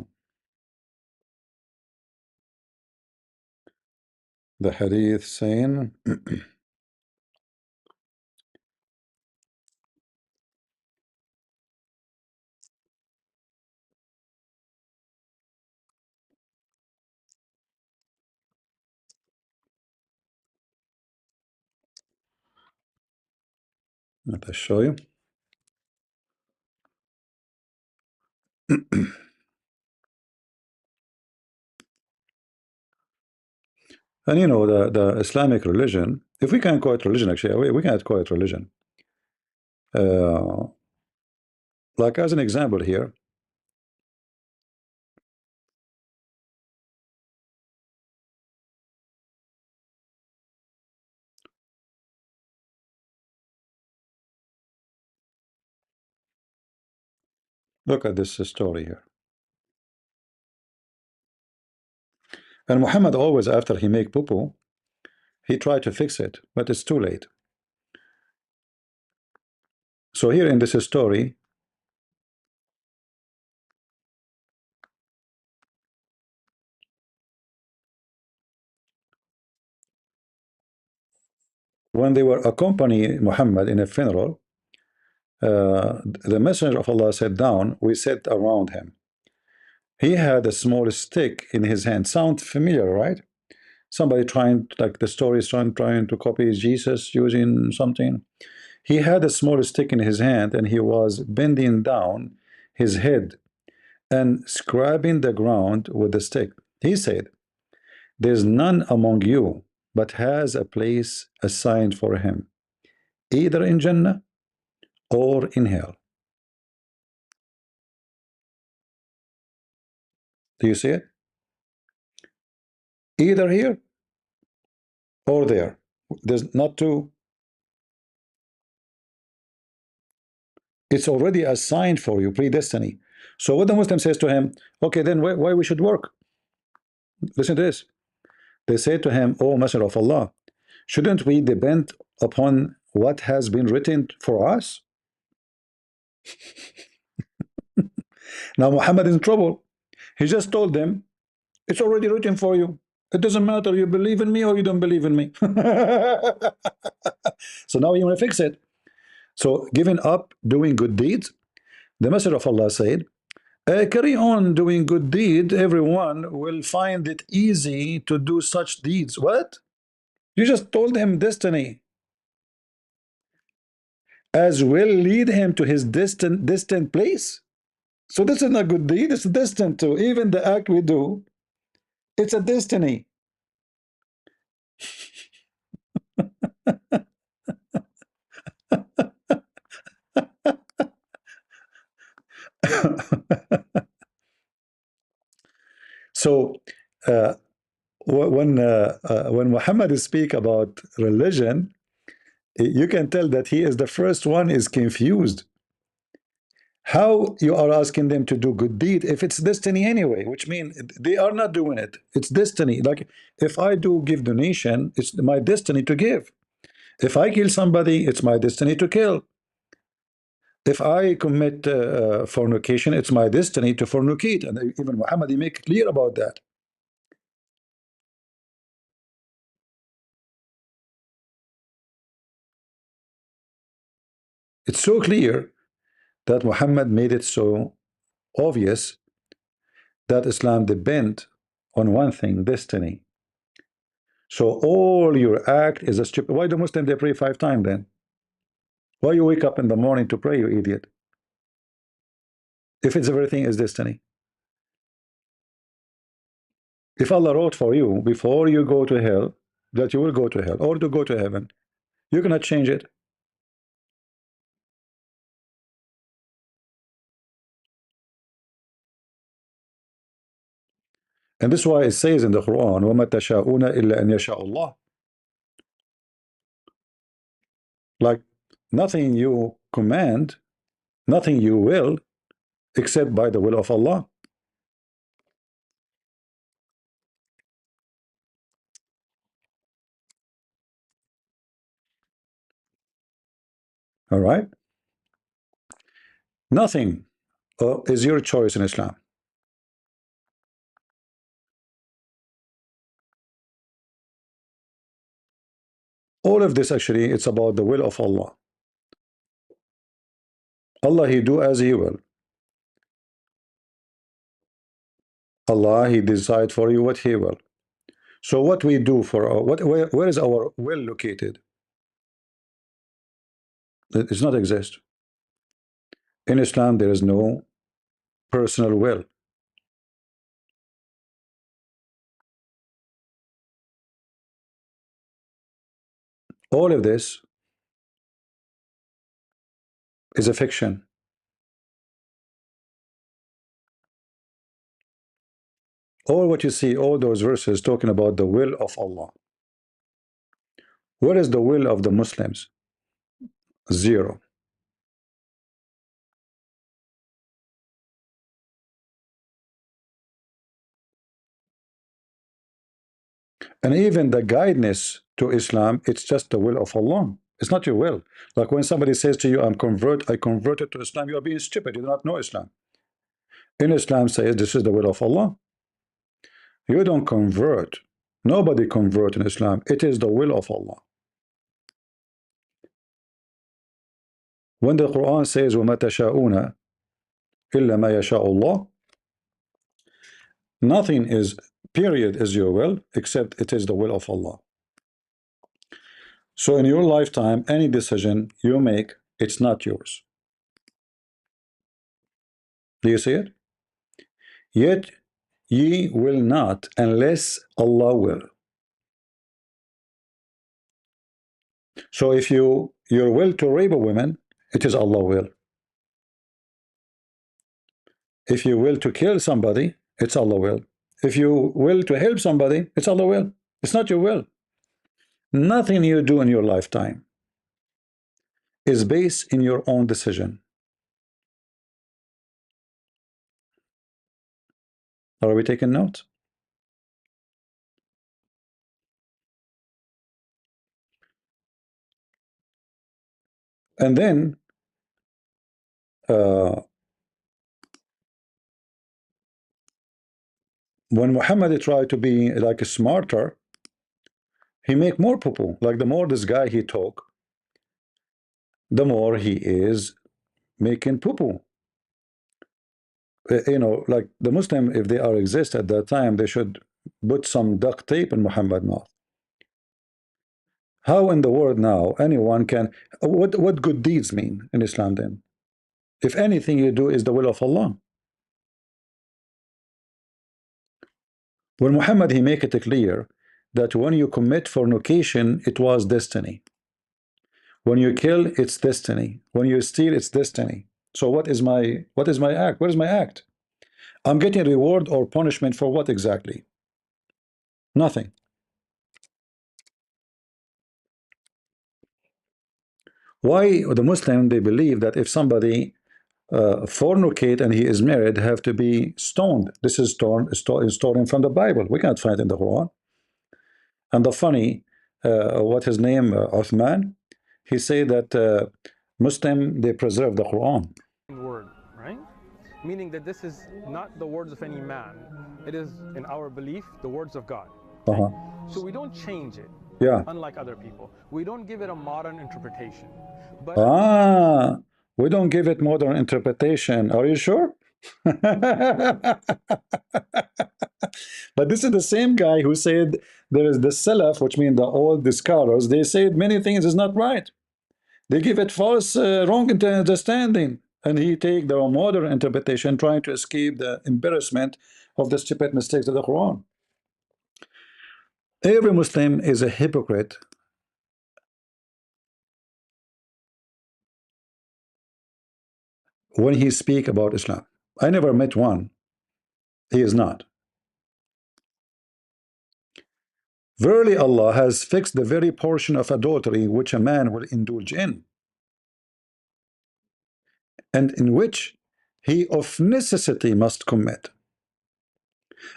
the hadith saying let us show you. And you know, the Islamic religion, if we can call it religion, actually, we can't call it religion. Like as an example here, look at this story here. And Muhammad always, after he make poo-poo, he tried to fix it, but it's too late. So here in this story, when they were accompanying Muhammad in a funeral, the messenger of Allah sat down, we sat around him. He had a small stick in his hand. Sound familiar, right? Somebody trying, like the story is trying to copy Jesus using something. He had a small stick in his hand and he was bending down his head and scrubbing the ground with the stick. He said, "There's none among you but has a place assigned for him, either in Jannah or in hell." Do you see it? Either here or there. There's not two. It's already assigned for you, predestiny. So what the Muslim says to him, okay, then why we should work? Listen to this. They say to him, "O Messenger of Allah, shouldn't we depend upon what has been written for us?" Now Muhammad is in trouble. He just told them, it's already written for you. It doesn't matter, you believe in me or you don't believe in me. So now you want to fix it. So giving up doing good deeds, the Messenger of Allah said, carry on doing good deed, everyone will find it easy to do such deeds. What? You just told him destiny as will lead him to his distant place. So this is not good deed, it's distant too. Even the act we do, it's a destiny. So when Muhammad speak about religion, you can tell that he is the first one is confused. How you are asking them to do good deed if it's destiny anyway, which means they are not doing it. It's destiny. Like if I do give donation, it's my destiny to give. If I kill somebody, it's my destiny to kill. If I commit fornication, it's my destiny to fornicate. And even Muhammad, he make clear about that. It's so clear that Muhammad made it so obvious that Islam depends on one thing, destiny. So all your act is a stupid. Why do Muslims they pray 5 times then? Why you wake up in the morning to pray, you idiot? If it's everything is destiny. If Allah wrote for you before you go to hell that you will go to hell or to go to heaven, you cannot change it. And this is why it says in the Quran, وَمَا تَشَاءُونَ إِلَّا أَنْ يَشَاءَ اللَّهُ. Like nothing you command, nothing you will, except by the will of Allah. All right? Nothing is your choice in Islam. All of this actually, it's about the will of Allah. Allah, He do as He will. Allah, He decide for you what He will. So what we do for our, where is our will located? It does not exist. In Islam, there is no personal will. All of this is a fiction. All what you see, all those verses talking about the will of Allah. What is the will of the Muslims? Zero. And even the guidance to Islam, it's just the will of Allah. It's not your will. Like when somebody says to you, I converted to Islam, you are being stupid. You do not know Islam. In Islam says this is the will of Allah. You don't convert. Nobody convert in Islam. It is the will of Allah. When the Quran says وَمَا تَشَاءُونَ إِلَّا مَا يَشَاءُ اللَّهُ, nothing is, period, is your will, except it is the will of Allah. So in your lifetime, any decision you make, it's not yours. Do you see it? Yet ye will not unless Allah will. So if your will to rape a woman, it is Allah will. If you will to kill somebody, it's Allah will. If you will to help somebody, it's Allah will. It's not your will. Nothing you do in your lifetime is based in your own decision. Are we taking note? And then when Muhammad tried to be like a smarter, he make more poo-poo. Like the more this guy he talk, the more he is making poo-poo. You know, like the Muslim, if they are exist at that time, they should put some duct tape in Muhammad's mouth. How in the world now anyone can, what good deeds mean in Islam then? If anything you do is the will of Allah. When Muhammad, he make it clear that when you commit fornication, it was destiny. When you kill, it's destiny. When you steal, it's destiny. So what is my act? What is my act? I'm getting reward or punishment for what exactly? Nothing. Why the Muslim, they believe that if somebody fornicate and he is married, have to be stoned. This is stolen from the Bible. We can't find it in the Quran. And the funny, what his name, Uthman, he said that Muslim, they preserve the Quran. Word, right? Meaning that this is not the words of any man. It is, in our belief, the words of God. So we don't change it. Yeah. Unlike other people. We don't give it a modern interpretation. But we don't give it modern interpretation. Are you sure? But this is the same guy who said there is the Salaf, which means the old scholars, they said many things is not right. They give it false, wrong understanding. And he take the modern interpretation, trying to escape the embarrassment of the stupid mistakes of the Quran. Every Muslim is a hypocrite when he speak about Islam. I never met one. He is not. Verily Allah has fixed the very portion of adultery which a man will indulge in, and in which he of necessity must commit.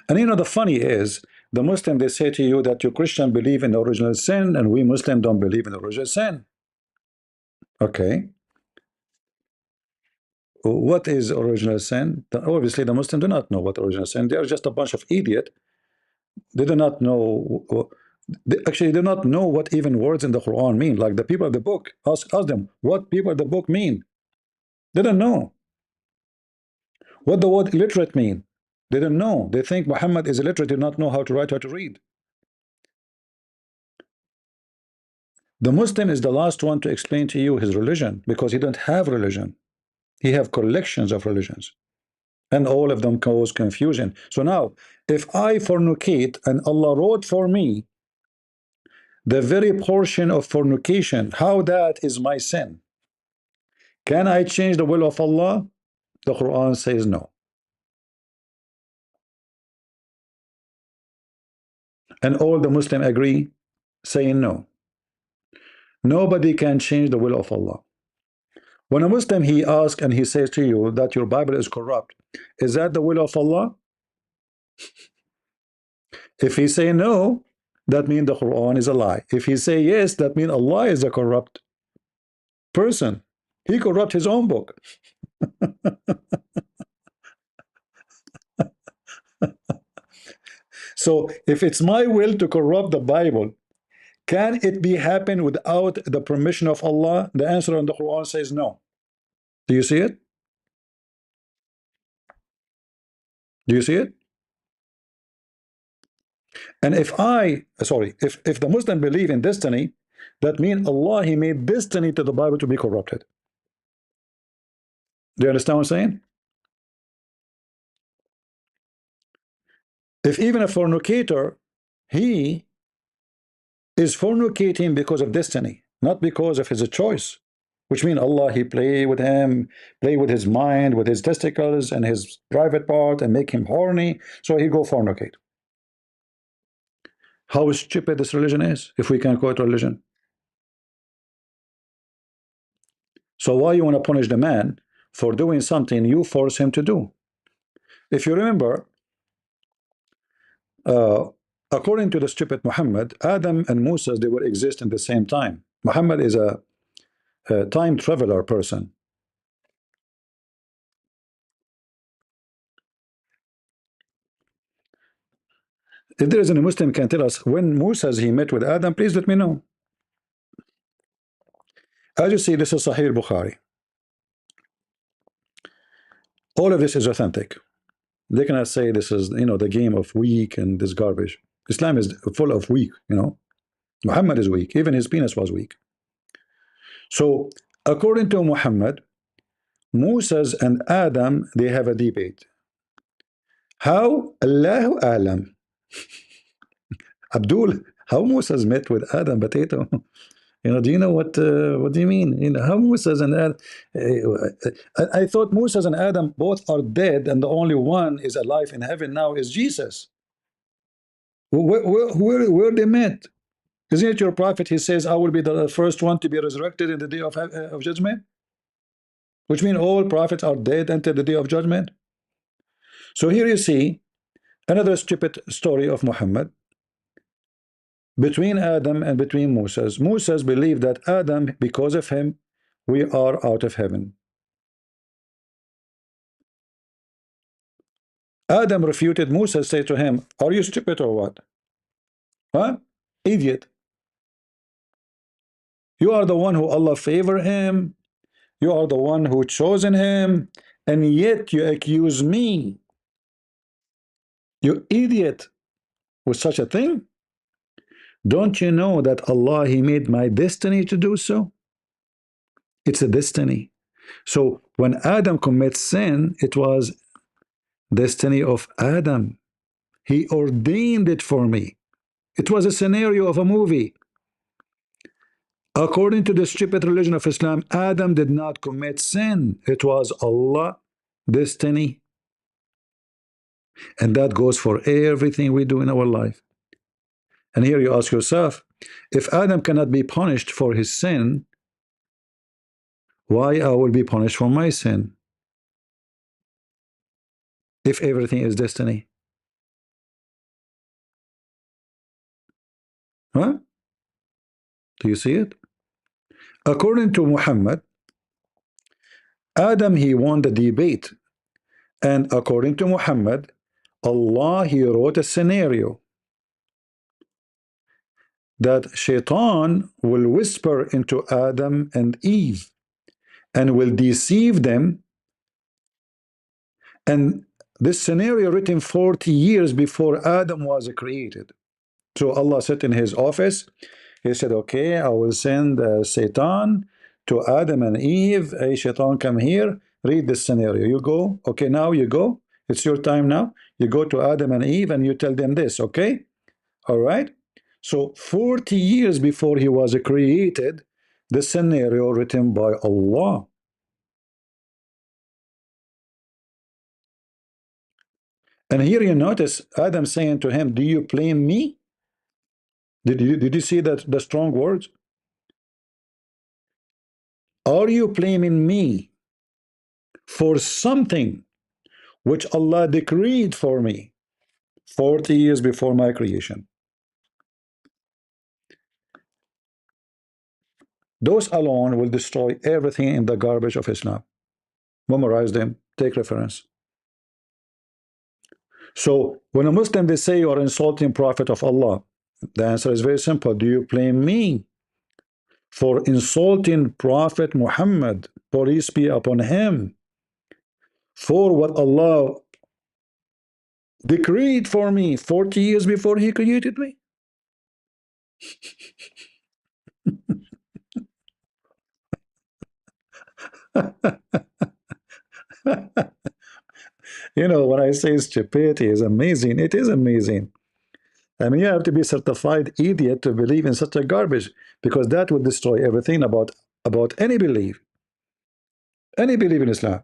And you know, the funny is, the Muslim, they say to you that you Christian believe in the original sin, and we Muslim don't believe in the original sin. Okay. what is original sin? Obviously, the Muslims do not know what original sin. They are just a bunch of idiots. They do not know. They actually do not know what even words in the Quran mean. Like the people of the book, ask them what people of the book mean. They don't know what the word illiterate mean. They don't know. They think Muhammad is illiterate. They do not know how to write, how to read. The Muslim is the last one to explain to you his religion because he don't have religion. He have collections of religions, and all of them cause confusion. So now, if I fornicate and Allah wrote for me the very portion of fornication, how that is my sin, can I change the will of Allah? The Quran says no. And all the Muslims agree, saying no. Nobody can change the will of Allah. When a Muslim, he asks and he says to you that your Bible is corrupt, is that the will of Allah? If he say no, that means the Quran is a lie. If he say yes, that means Allah is a corrupt person. He corrupt his own book. So if it's my will to corrupt the Bible, can it be happen without the permission of Allah? The answer on the Quran says no. Do you see it? Do you see it? And if the Muslim believe in destiny, that means Allah, he made destiny to the Bible to be corrupted. Do you understand what I'm saying? If even a fornicator, he is fornicating because of destiny, not because of his choice, which means Allah, he play with him, play with his mind, with his testicles and his private part and make him horny, so he go fornicate. How stupid this religion is, if we can call it religion. So why you want to punish the man for doing something you force him to do? If you remember, according to the stupid Muhammad, Adam and Musa, they will exist in the same time. Muhammad is a time traveler person. If there is any Muslim can tell us when Musa he met with Adam, please let me know. As you see, this is Sahih Bukhari. All of this is authentic. They cannot say this is, the game of weak and this garbage. Islam is full of weak, Muhammad is weak. Even his penis was weak. So, according to Muhammad, Moses and Adam, they have a debate. How? Allahu Alam. Abdul, how Moses met with Adam potato? Do you know what do you mean? How Moses and Adam? I thought Moses and Adam both are dead, and the only one is alive in heaven now is Jesus. Where they met? Isn't it your prophet? He says, "I will be the first one to be resurrected in the day of judgment," which means all prophets are dead until the day of judgment. So here you see another stupid story of Muhammad. Between Adam and between Moses. Moses believed that Adam, because of him, we are out of heaven. Adam refuted Moses, said to him, are you stupid or what? Huh? Idiot. You are the one who Allah favor him. You are the one who chosen him. And yet you accuse me. You idiot. With such a thing? Don't you know that Allah, he made my destiny to do so? It's a destiny. So when Adam commits sin, it was destiny of Adam. He ordained it for me. It was a scenario of a movie. According to the stupid religion of Islam, Adam did not commit sin. It was Allah destiny. And that goes for everything we do in our life. And here you ask yourself, if Adam cannot be punished for his sin, why I will be punished for my sin? If everything is destiny. Huh? Do you see it? According to Muhammad, Adam, he won the debate. And according to Muhammad, Allah, he wrote a scenario that Shaitan will whisper into Adam and Eve and will deceive them. And this scenario written 40 years before Adam was created. So Allah said in his office, he said, okay, I will send Satan to Adam and Eve. Hey, Shaitan, come here, read this scenario. You go, okay, now you go. It's your time now. You go to Adam and Eve and you tell them this, okay? All right? So 40 years before he was created, the scenario written by Allah. And here you notice Adam saying to him, do you blame me? Did you see that the strong words? Are you blaming me for something which Allah decreed for me 40 years before my creation? Those alone will destroy everything in the garbage of Islam. Memorize them, take reference. So when a Muslim, they say you are insulting Prophet of Allah, the answer is very simple. Do you blame me for insulting Prophet Muhammad, peace be upon him, for what Allah decreed for me 40 years before he created me? You know, when I say stupidity is amazing, it is amazing. I mean, you have to be certified idiot to believe in such a garbage, because that would destroy everything about any belief. Any belief in Islam.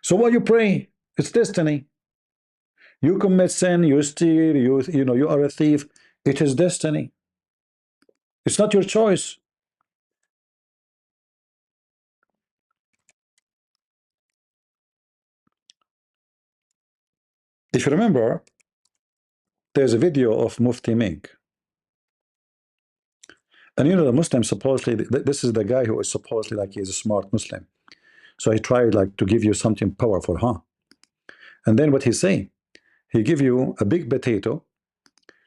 So what you pray? It's destiny. You commit sin, you steal, you know, you are a thief. It is destiny. It's not your choice. If you remember, there's a video of Mufti Menk. And you know, the Muslim supposedly, this is the guy who is supposedly like he's a smart Muslim. So he tried like to give you something powerful, huh? And then what he's saying, he give you a big potato,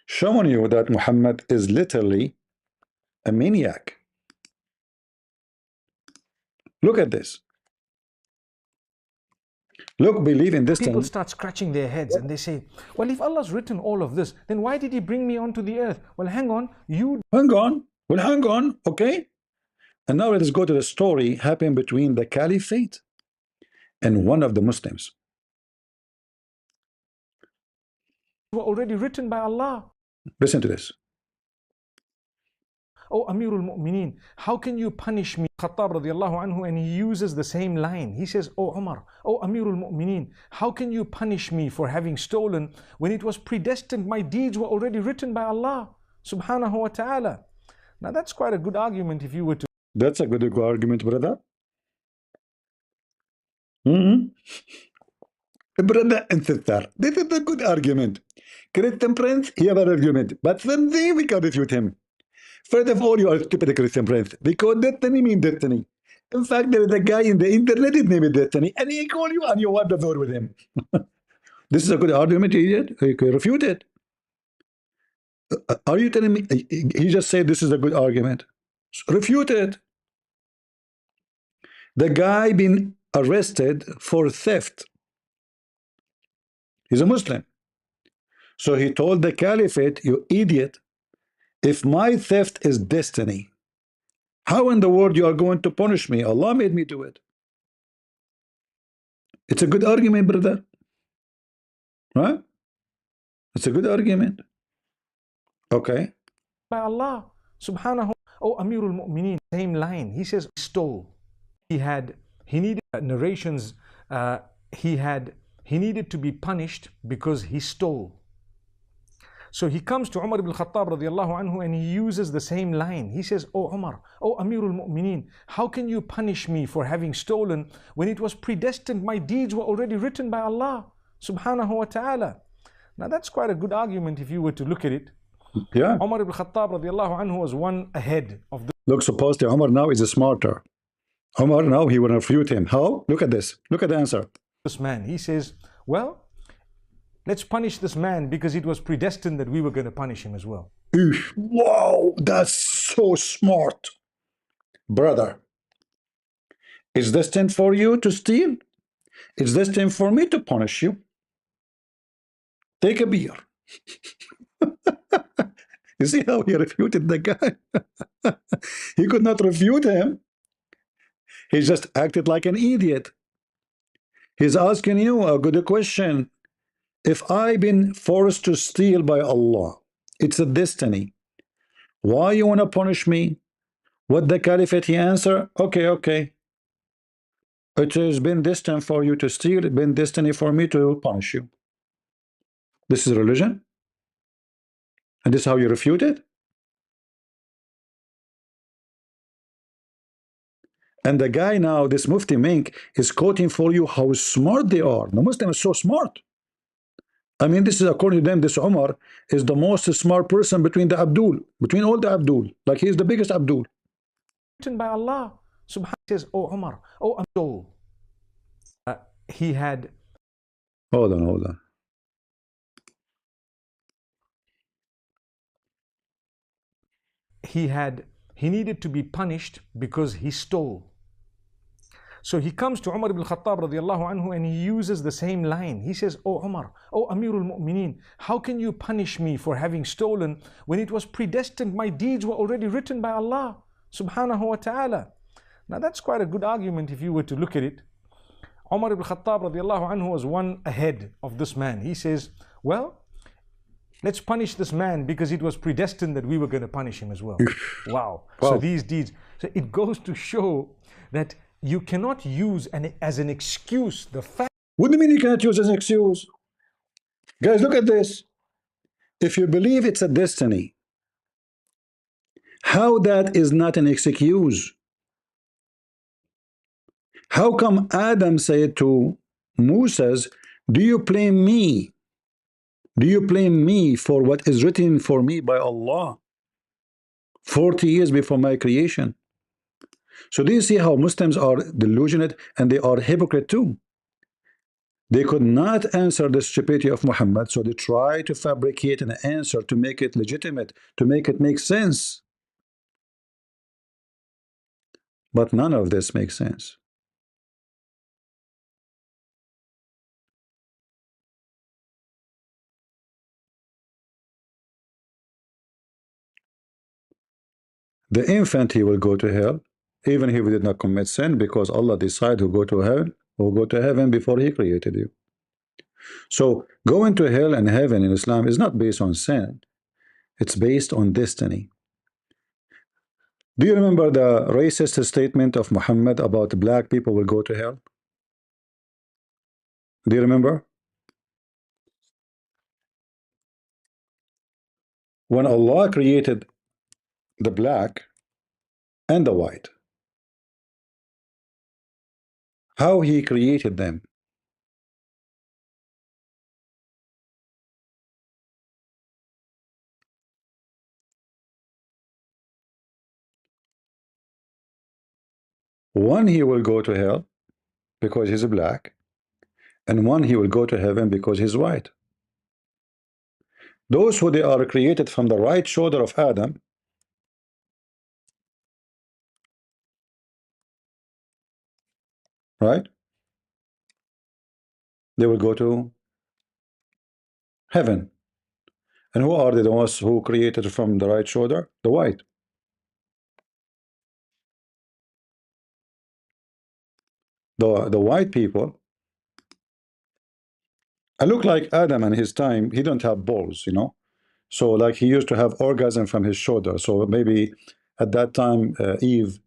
showing you that Muhammad is literally a maniac. Look at this. Look, believe in this thing. People start scratching their heads and they say, well, if Allah's written all of this, then why did he bring me onto the earth? Well, hang on, hang on. Well, hang on, okay? And now let us go to the story happening between the Caliphate and one of the Muslims. Were already written by Allah. Listen to this. Oh, Amirul Mu'mineen, how can you punish me? Khattab radiallahu anhu, and he uses the same line. He says, oh Umar, oh Amirul Mu'mineen, how can you punish me for having stolen when it was predestined? My deeds were already written by Allah subhanahu wa ta'ala. Now that's quite a good argument if you were to... That's a good argument, brother. Brother and sister, this is a good argument. Christian Prince, he have an argument, but someday we can refute him. First of all, you are stupid, Christian Prince, because destiny means destiny. In fact, there is a guy in the internet, his name is Destiny, and he call you and you want the door with him. This is a good argument, idiot. You can refute it. Are you telling me, he just said this is a good argument? Refute it. The guy been arrested for theft. He's a Muslim. So he told the Caliphate, you idiot, if my theft is destiny, how in the world you are going to punish me? Allah made me do it. It's a good argument, brother. Right? It's a good argument. Okay. By Allah subhanahu. Oh, Amirul Mu'mineen, same line. He says, stole. He needed narrations. He needed to be punished because he stole. So he comes to Umar ibn Khattab radiallahu anhu and he uses the same line. He says, oh Umar, oh Amirul Mu'mineen, how can you punish me for having stolen when it was predestined? My deeds were already written by Allah subhanahu wa ta'ala. Now that's quite a good argument if you were to look at it. Yeah. Umar ibn Khattab radiallahu anhu was one ahead of the... Look, supposedly Umar now is a smarter. Omar, now he will refute him. How? Look at this. Look at the answer. This man, he says, well, let's punish this man because it was predestined that we were going to punish him as well. Wow, that's so smart. Brother, it's destined for you to steal. It's destined for me to punish you. Take a beer. You see how he refuted the guy? He could not refute him. He just acted like an idiot. He's asking you a good question. If I've been forced to steal by Allah, it's a destiny. Why you want to punish me? What the caliphate he answer? Okay. It has been destined for you to steal. It's been destiny for me to punish you. This is religion? And this is how you refute it? And the guy now, this Mufti Menk, is quoting for you how smart they are. The Muslim is so smart. I mean, this is according to them, this Umar is the most smart person between the Abdul, between all the Abdul. Like he is the biggest Abdul. Written by Allah. Subhanahu says, oh Umar, oh Abdul. He had. Hold on. He needed to be punished because he stole. So he comes to Umar ibn Khattab radiallahu anhu and he uses the same line. He says, oh Umar, oh Amirul Mu'mineen, how can you punish me for having stolen when it was predestined? My deeds were already written by Allah subhanahu wa ta'ala. Now that's quite a good argument if you were to look at it. Umar ibn Khattab radiallahu anhu was one ahead of this man. He says, well, let's punish this man because it was predestined that we were going to punish him as well. Wow. So these deeds, so it goes to show that you cannot use as an excuse the fact. What do you mean you cannot use as an excuse? Guys, look at this. If you believe it's a destiny, how that is not an excuse? How come Adam said to Moses, do you blame me? Do you blame me for what is written for me by Allah 40 years before my creation? So do you see how Muslims are delusional and they are hypocrite too? They could not answer the stupidity of Muhammad, so they try to fabricate an answer to make it legitimate, to make it make sense. But none of this makes sense. The infant, he will go to hell, even if he did not commit sin, because Allah decided who go to heaven or go to heaven before he created you. So going to hell and heaven in Islam is not based on sin. It's based on destiny. Do you remember the racist statement of Muhammad about black people will go to hell? Do you remember? When Allah created the black and the white, how he created them? One, he will go to hell because he's black, and one, he will go to heaven because he's white. Those who they are created from the right shoulder of Adam, right? They will go to heaven. And who are the ones who created from the right shoulder? The white. The white people, I look like Adam in his time. He don't have balls, you know. So like he used to have orgasm from his shoulder. So maybe at that time, Eve,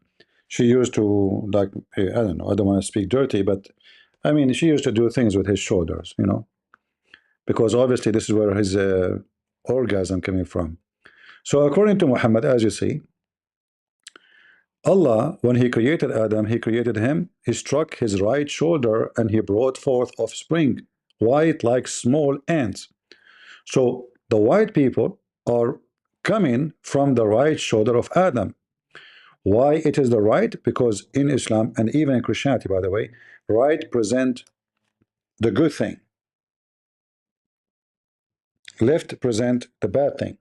she used to like, I don't know, I don't want to speak dirty, but I mean, she used to do things with his shoulders, you know, because obviously this is where his orgasm coming from. So according to Muhammad, as you see, Allah, when he created Adam, he created him, he struck his right shoulder and he brought forth offspring, white like small ants. So the white people are coming from the right shoulder of Adam. Why it is the right? Because in Islam and even in Christianity, by the way, right present the good thing, left present the bad thing.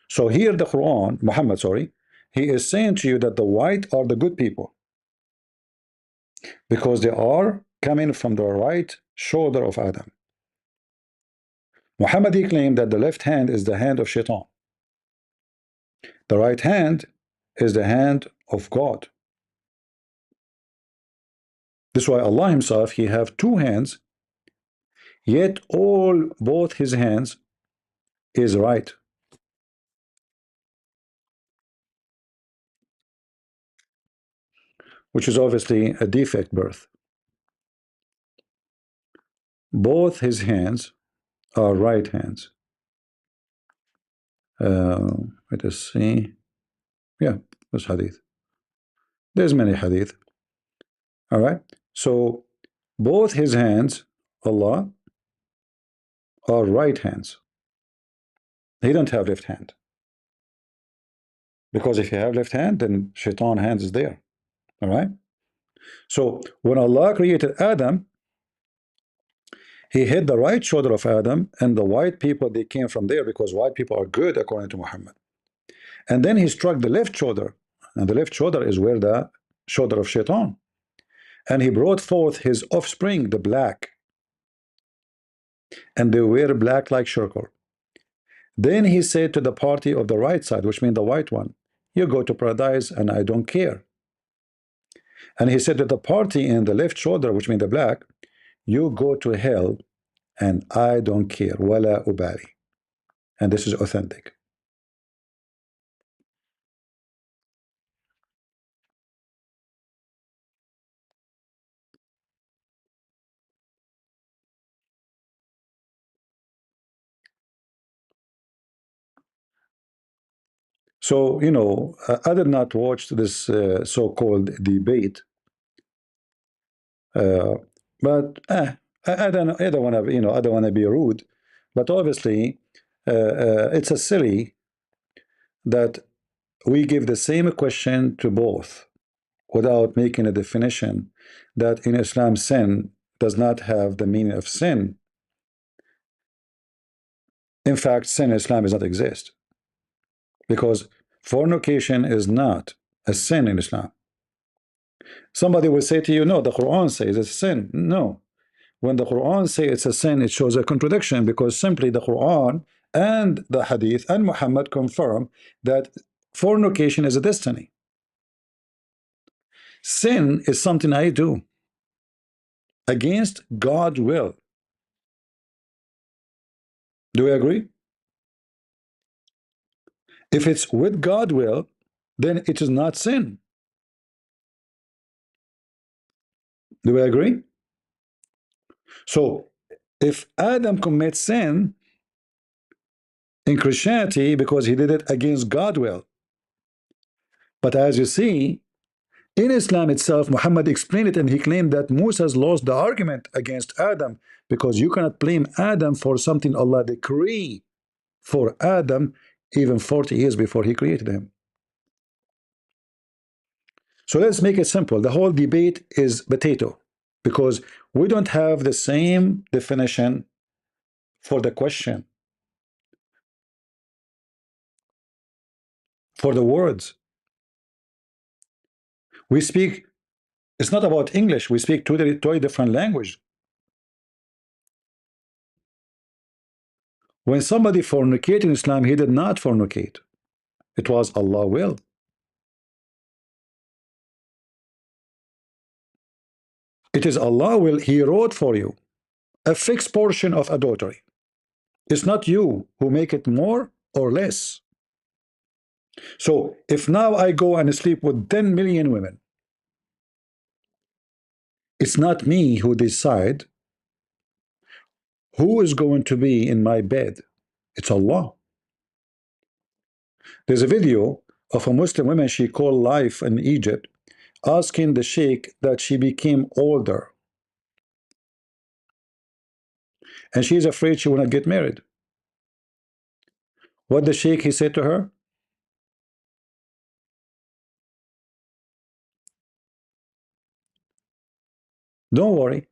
So here the Quran, Muhammad, sorry, he is saying to you that the white are the good people because they are coming from the right shoulder of Adam. Muhammad, he claimed that the left hand is the hand of Shaitan. The right hand is the hand of God. This is why Allah himself, he have two hands, yet both his hands is right. Which is obviously a defect birth. Both his hands are right hands. Let us see. Yeah, this hadith. There's many hadith. All right. So both his hands, Allah, are right hands. He don't have left hand. Because if you have left hand, then shaitan hands is there. All right. So when Allah created Adam, he hit the right shoulder of Adam, and the white people, they came from there because white people are good according to Muhammad. And then he struck the left shoulder, and the left shoulder is where the shoulder of Shaitan. And he brought forth his offspring, the black, and they were black like charcoal. Then he said to the party of the right side, which means the white one, you go to paradise and I don't care. And he said to the party in the left shoulder, which means the black, you go to hell and I don't care. Wala ubali. And this is authentic. So, you know, I did not watch this so-called debate, but I don't want to, you know, I don't want to be rude, but obviously, it's a silly that we give the same question to both without making a definition that in Islam sin does not have the meaning of sin. In fact, sin in Islam does not exist because fornication is not a sin in Islam. Somebody will say to you, no, the Quran says it's a sin. No. When the Quran says it's a sin, it shows a contradiction because simply the Quran and the Hadith and Muhammad confirm that fornication is a destiny. Sin is something I do against God's will. Do we agree? If it's with God's will, then it is not sin. Do we agree? So if Adam commits sin in Christianity because he did it against God's will, but as you see, in Islam itself, Muhammad explained it and he claimed that Moses lost the argument against Adam because you cannot blame Adam for something Allah decreed for Adam even 40 years before he created him. So let's make it simple. The whole debate is potato because we don't have the same definition for the question, for the words. We speak, it's not about English, we speak two different languages. When somebody fornicated in Islam, he did not fornicate. It was Allah will. It is Allah will, He wrote for you a fixed portion of adultery. It's not you who make it more or less. So if now I go and sleep with 10 million women, it's not me who decide who is going to be in my bed. It's Allah. There's a video of a Muslim woman she called life in Egypt asking the Sheikh that she became older and she's afraid she will not get married. What the Sheikh he said to her? Don't worry.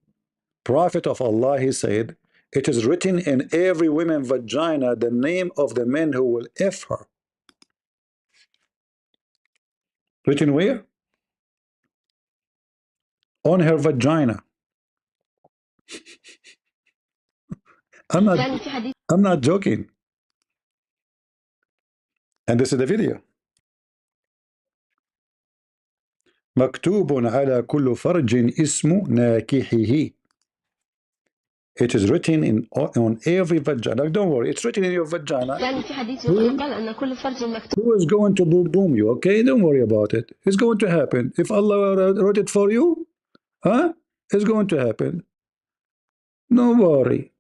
Prophet of Allah, he said, it is written in every woman's vagina the name of the man who will F her. Written where? On her vagina. I'm not joking. And this is the video. مكتوب على كل فرج اسم ناكحه. It is written on every vagina. Like, don't worry, it's written in your vagina. Who is going to boom you? Okay, don't worry about it. It's going to happen. If Allah wrote it for you, huh? It's going to happen. Don't worry.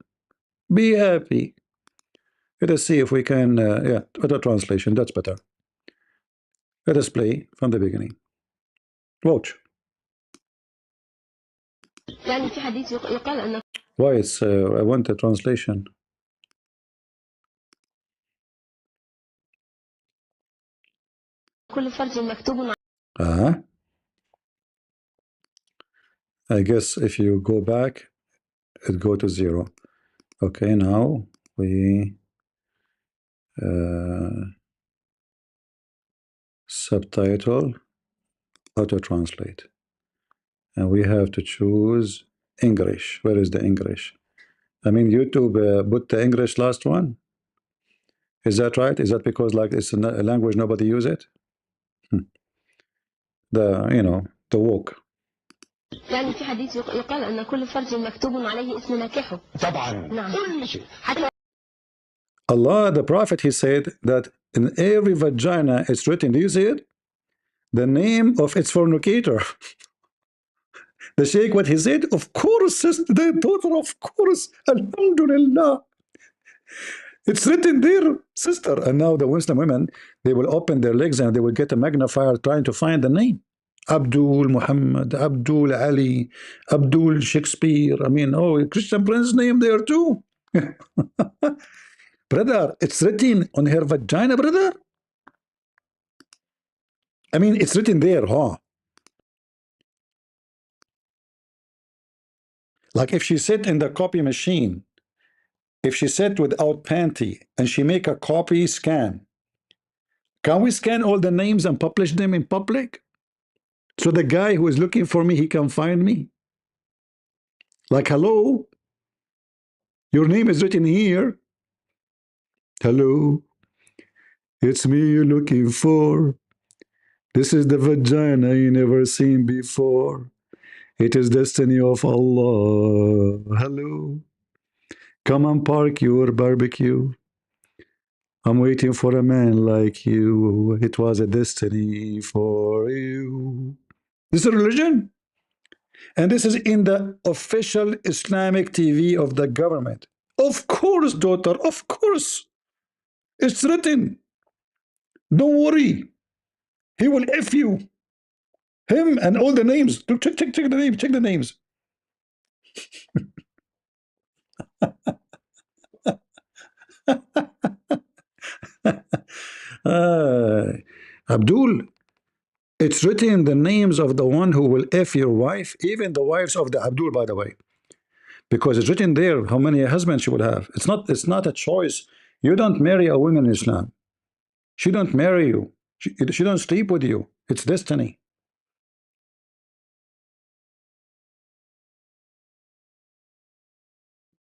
Be happy. Let us see if we can. Yeah, better translation. That's better. Let us play from the beginning. Watch. Why it's I want a translation. I guess if you go back, it go to 0. Okay, now we subtitle, auto translate, and we have to choose English. Where is the English? I mean, YouTube put the English last one. Is that right? Is that because like it's a language nobody use it? The woke. يعني في حديث يقال أن كل فرج مكتوب عليه اسم ناكحه. طبعا. نعم. كل شيء. Allah, the Prophet, he said that in every vagina it's written. Do you see it? The name of its fornicator. The Sheikh, what he said, of course, the daughter, of course, Alhamdulillah. It's written there, sister. And now the Muslim women, they will open their legs and they will get a magnifier trying to find the name. Abdul, Mohammed, Abdul, Ali, Abdul, Shakespeare. I mean, oh, Christian Prince name there too. Brother, it's written on her vagina, brother. I mean, it's written there, huh? Like if she sit in the copy machine, if she sit without panty and she make a copy scan, can we scan all the names and publish them in public? So the guy who is looking for me, he can find me. Like, hello, your name is written here. Hello, it's me you're looking for. This is the vagina you never seen before. It is destiny of Allah. Hello, come and park your barbecue. I'm waiting for a man like you. It was a destiny for you. This is a religion? And this is in the official Islamic TV of the government. Of course, daughter, of course. It's written. Don't worry. He will F you. Him and all the names. Check the names. Check the names. Abdul, it's written the names of the one who will F your wife, even the wives of the Abdul, by the way. Because it's written there how many husbands she will have. It's not a choice. You don't marry a woman in Islam. She don't marry you. She don't sleep with you. It's destiny.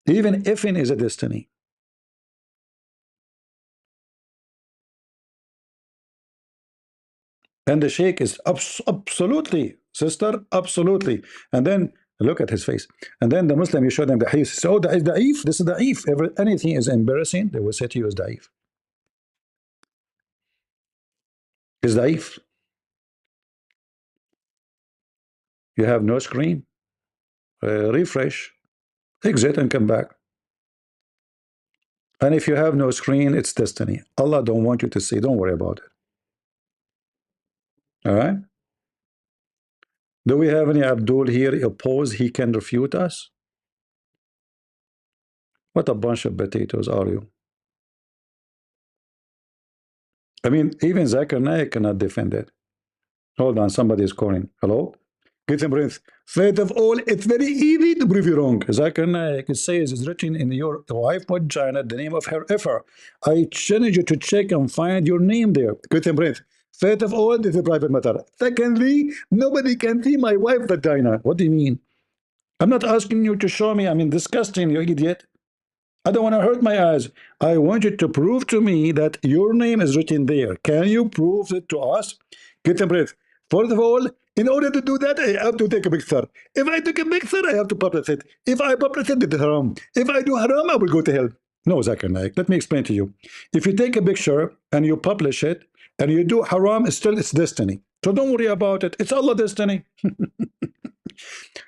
Even effing is a destiny. And the Sheikh is absolutely, sister, absolutely. And then look at his face. And then the Muslim, you show them the hadith. So that is da'if. This is da'if. Anything is embarrassing, they will say to you is da'if. Is da'if. You have no screen. Refresh, exit, and come back. And if you have no screen, it's destiny. Allah don't want you to see. Don't worry about it. All right? Do we have any Abdul here oppose? He can refute us? What a bunch of potatoes are you? I mean, even Zakir Naik cannot defend it. Hold on, somebody is calling. Hello? Get them breath. First of all, it's very easy to prove you wrong. Zakir Naik, it says it's written in your wife vagina the name of her effer. I challenge you to check and find your name there. Get them breath. First of all, this is a private matter. Secondly, nobody can see my wife vagina. What do you mean? I'm not asking you to show me. I mean, disgusting, you idiot. I don't want to hurt my eyes. I want you to prove to me that your name is written there. Can you prove it to us? Get a breath. First of all, in order to do that, I have to take a picture. If I take a picture, I have to publish it. If I publish it, it's haram. If I do haram, I will go to hell. No, Zakir Naik, let me explain to you. If you take a picture and you publish it and you do haram, it's still its destiny. So don't worry about it. It's Allah's destiny.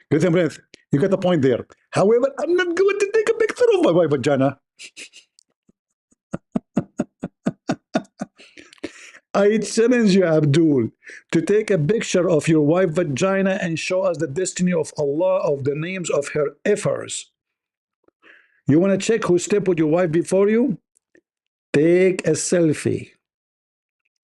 Get a breath. You got the point there. However, I'm not going to take a picture of my wife vagina. I challenge you, Abdul, to take a picture of your wife vagina and show us the destiny of Allah of the names of her efforts. You want to check who slept with your wife before you? Take a selfie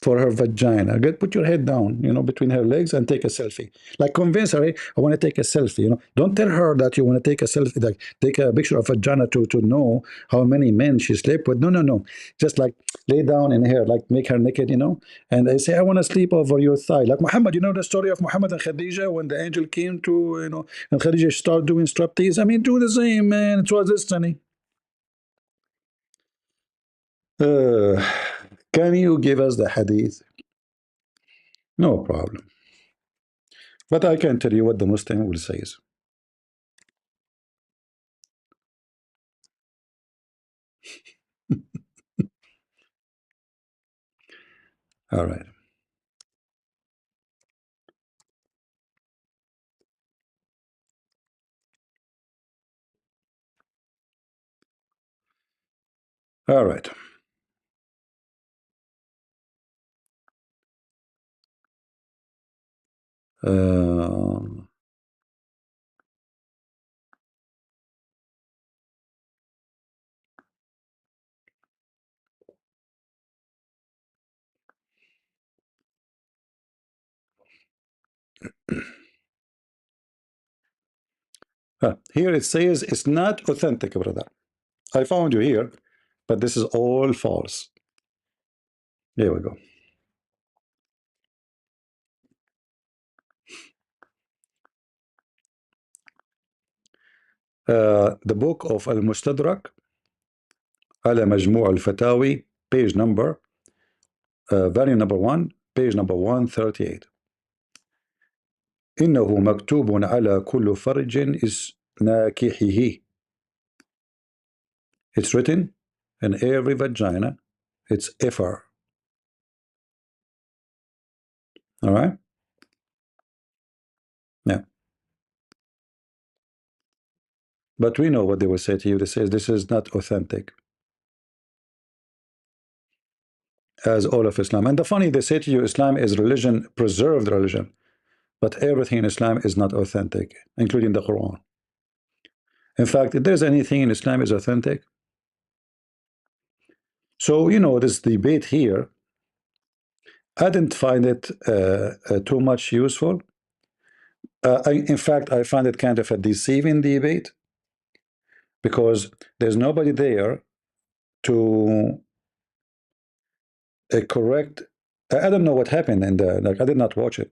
for her vagina. Put your head down, between her legs and take a selfie. Like convince her, hey, I want to take a selfie. Don't tell her that you want to take a selfie, like take a picture of vagina to know how many men she slept with. No. Just like lay down in her, like make her naked, and they say, I want to sleep over your thigh. Like Muhammad, the story of Muhammad and Khadija when the angel came to, and Khadija started doing striptease. I mean, do the same, man. It was destiny. Can you give us the hadith? No problem. But I can tell you what the Muslim will say. All right. All right. Here it says it's not authentic, brother. I found you here, but this is all false. Here we go. The book of Al-Mustadrak على مجموع الفتاوي, page number, volume number 1, page number 138. إنه مكتوب على كل فرج ناكحه. It's written in every vagina. It's effer. All right? Yeah. But we know what they will say to you. They say this is not authentic, as all of Islam. And the funny, they say to you, Islam is religion, preserved religion. But everything in Islam is not authentic, including the Quran. In fact, if there's anything in Islam is authentic. So, this debate here, I didn't find it too much useful. In fact, I find it kind of a deceiving debate, because there's nobody there to correct. I don't know what happened, and I did not watch it.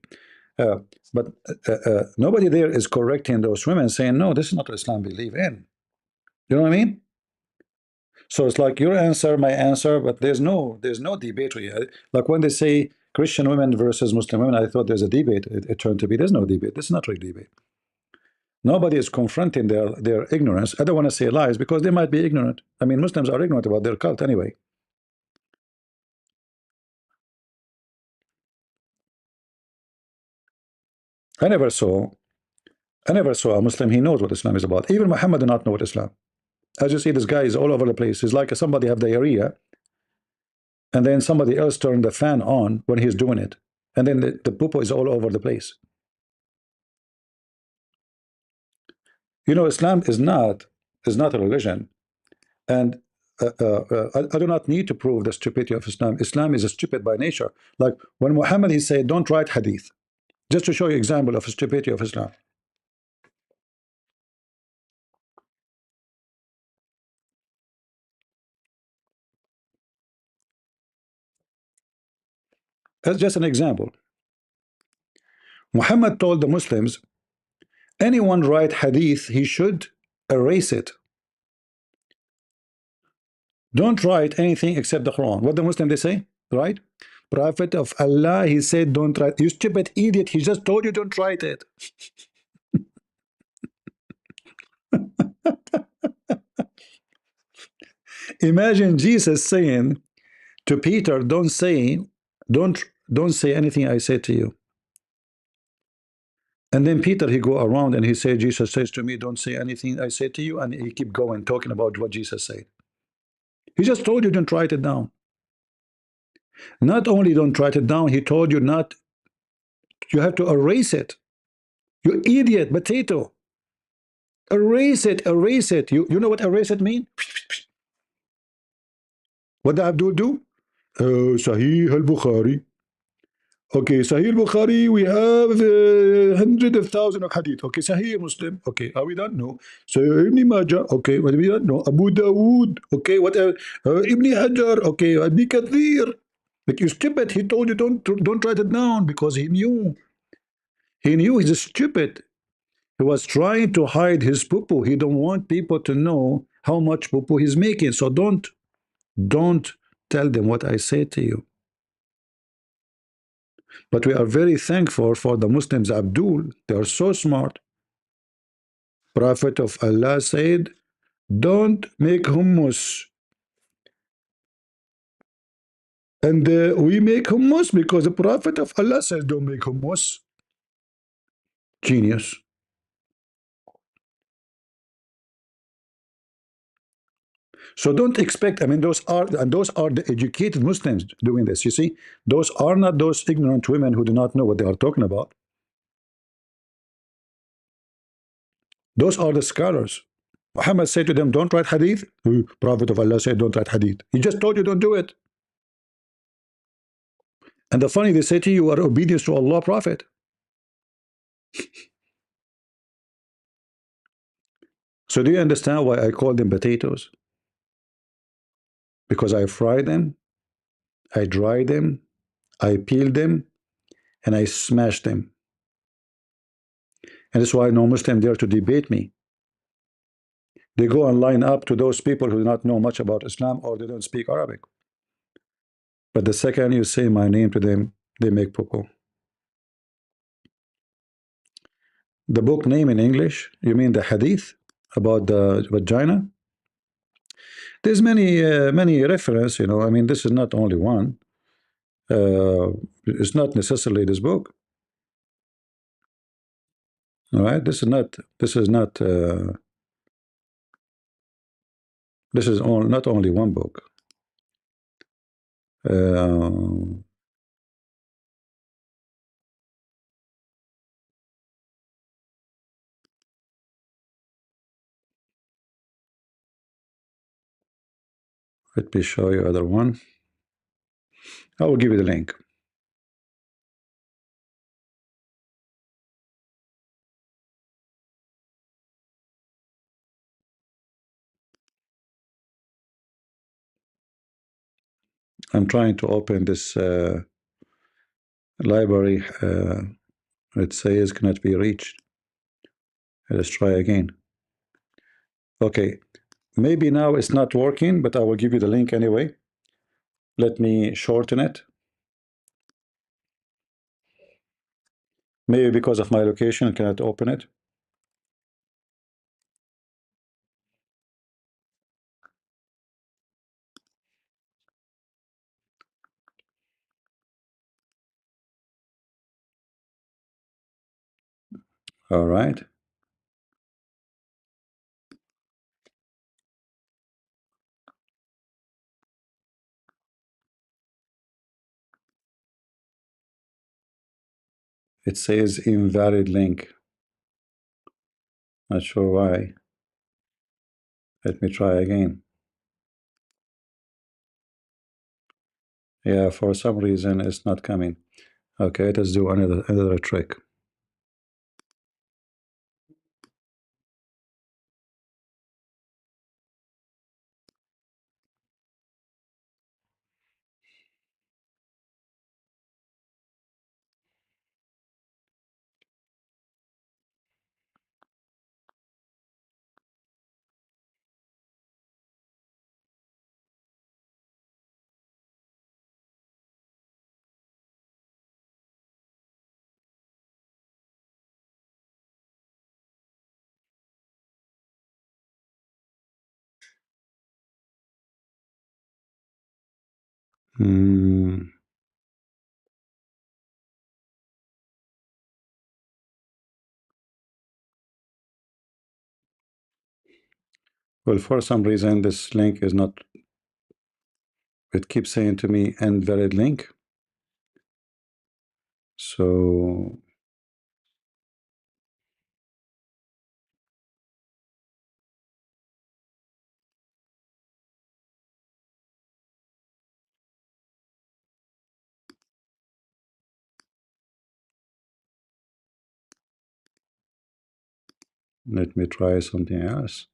But nobody there is correcting those women, saying, no, this is not what Islam believe in. You know what I mean? So it's like your answer, my answer, but there's no debate here. Like when they say Christian women versus Muslim women, I thought there's a debate. It turned to be there's no debate. This is not really debate. Nobody is confronting their ignorance. I don't want to say lies because they might be ignorant. I mean, Muslims are ignorant about their cult anyway. I never saw a Muslim, he knows what Islam is about. Even Muhammad did not know what Islam. As you see, this guy is all over the place. He's like somebody have diarrhea, and then somebody else turned the fan on when he's doing it. And then the poo-poo is all over the place. Islam is not a religion. And I do not need to prove the stupidity of Islam. Islam is stupid by nature. Like when Muhammad, he said, don't write hadith. Just to show you example of stupidity of Islam. That's just an example. Muhammad told the Muslims, anyone write hadith, he should erase it. Don't write anything except the Quran. What the Muslim they say, right? Prophet of Allah, he said, don't write. You stupid idiot, he just told you don't write it. Imagine Jesus saying to Peter, don't don't say anything I say to you. And then Peter, he go around and he say, Jesus says to me, don't say anything I say to you, and he keep going talking about what Jesus said. He just told you don't write it down. Not only don't write it down, he told you not, you have to erase it. You idiot potato. Erase it, erase it. You know what erase it mean? What did Abdul do? Sahih al-Bukhari. Okay, Sahih al-Bukhari, we have hundreds of thousands of hadith. Okay, Sahih Muslim. Okay, are we done? No. Sahih Ibn Majah. Okay, what are we done? No. Abu Dawood. Okay, what? Ibn Hajar. Okay, Ibn Kathir. But you stupid. He told you don't write it down because he knew. He knew he's stupid. He was trying to hide his poo-poo. He don't want people to know how much poo-poo he's making. So don't tell them what I say to you. But we are very thankful for the Muslims. Abdul, they are so smart. Prophet of Allah said, don't make hummus. And we make hummus because the Prophet of Allah says don't make hummus. Genius. So don't expect, I mean, those are the educated Muslims doing this. You see, those are not those ignorant women who do not know what they are talking about. Those are the scholars. Muhammad said to them, don't write hadith. Prophet of Allah said, don't write hadith. He just told you don't do it. And the funny, they say to you are obedience to Allah, Prophet. So do you understand why I call them potatoes? Because I fry them, I dry them, I peel them, and I smash them. And that's why no Muslim dare to debate me. They go and line up to those people who do not know much about Islam or they don't speak Arabic. But the second you say my name to them, they make poo-poo. The book name in English, you mean the hadith about the vagina? There's many reference, you know. I mean, this is not only one. It's not necessarily this book. All right, this is not not only one book. Let me show you other one. I will give you the link. I'm trying to open this library. It says cannot be reached. Let's try again. Okay, maybe now it's not working, but I will give you the link anyway. Let me shorten it. Maybe because of my location, I cannot open it. All right. It says invalid link. Not sure why. Let me try again. Yeah, for some reason it's not coming. Okay, let's do another trick. Hmm. Well, for some reason, this link is not, it keeps saying to me invalid link. So let me try something else.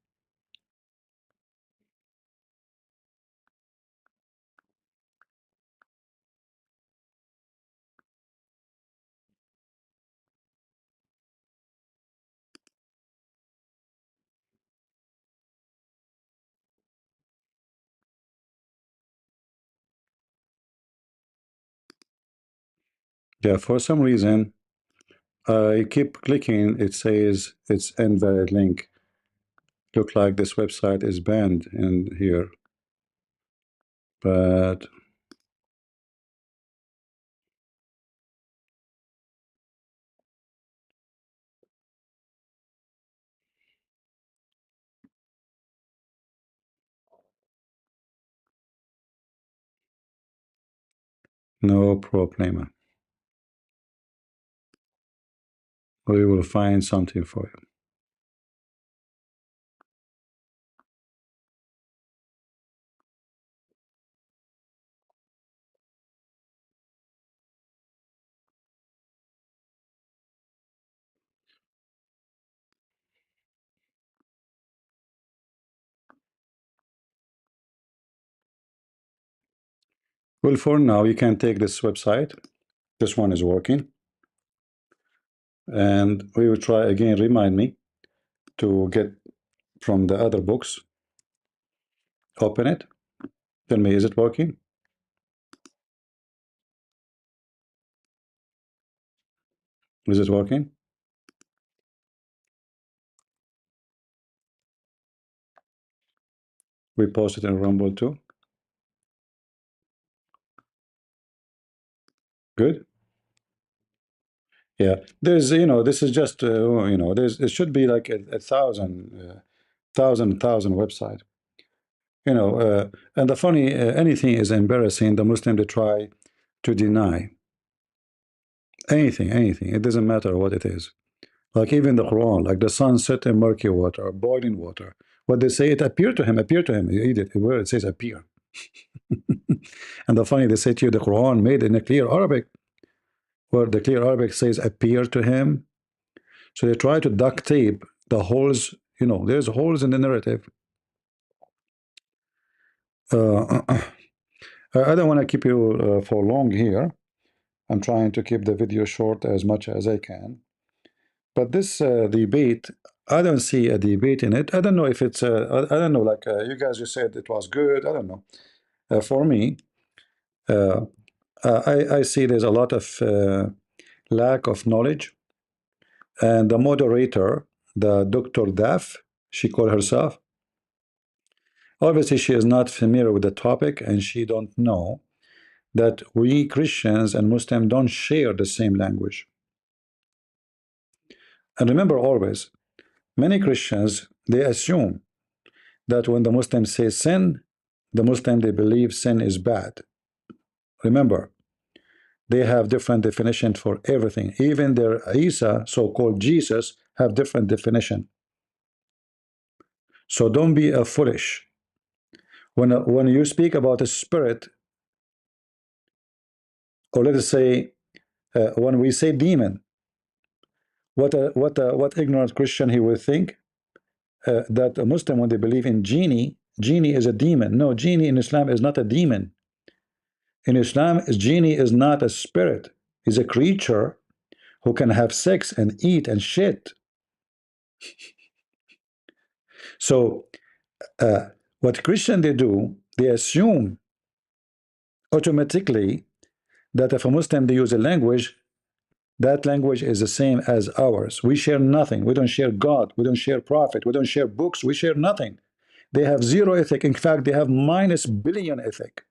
Yeah, for some reason, I keep clicking, it says it's invalid link. Look like this website is banned in here, but no problem. We will find something for you. Well, for now, you can take this website. This one is working. And we will try again, remind me to get from the other books. Open it. Tell me, is it working? Is it working? We posted in Rumble too. Good. Yeah, there's, this is just, it should be like a thousand website. And the funny, anything is embarrassing. The Muslim, they try to deny anything. It doesn't matter what it is. Like even the Quran, like the sun set in murky water, boiling water. What they say, it appeared to him. You read it, where it says appear. And the funny, they say to you, the Quran made in a clear Arabic, where the clear Arabic says appear to him. So they try to duct tape the holes. There's holes in the narrative. I don't want to keep you for long here. I'm trying to keep the video short as much as I can. But this debate, I don't see a debate in it. I don't know if it's, I don't know, like you guys just said it was good. I don't know. For me, I see there's a lot of lack of knowledge. And the moderator, the Dr. Daf, she called herself. Obviously, she is not familiar with the topic, and she don't know that we Christians and Muslims don't share the same language. And remember always, many Christians, they assume that when the Muslim says sin, the Muslim, they believe sin is bad. Remember, they have different definition for everything. Even their Isa, so-called Jesus, have different definition. So don't be foolish. When you speak about a spirit, or let us say when we say demon, what ignorant Christian he will think that a Muslim, when they believe in genie is a demon. No, genie in Islam is not a demon. In Islam, genie is not a spirit. He's a creature who can have sex and eat and shit. So what Christian they do, they assume automatically that if a Muslim they use a language, that language is the same as ours. We share nothing. We don't share God. We don't share prophet. We don't share books. We share nothing. They have zero ethic. In fact, they have minus billion ethic.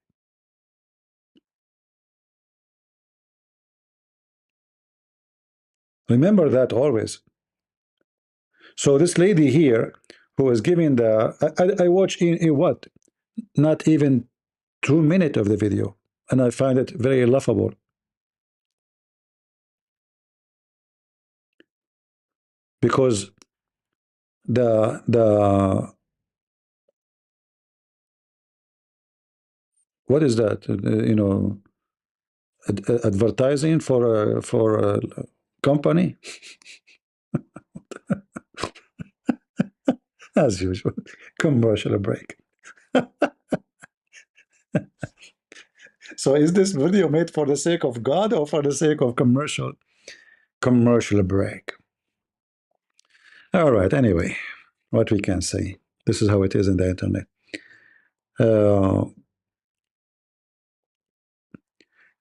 Remember that always. So this lady here who is giving the, I watched in what? Not even 2 minutes of the video. And I find it very laughable. Because the what is that? You know, advertising for a company. As usual, commercial break. So is this video made for the sake of God or for the sake of commercial break? All right, anyway, what we can say, this is how it is in the internet.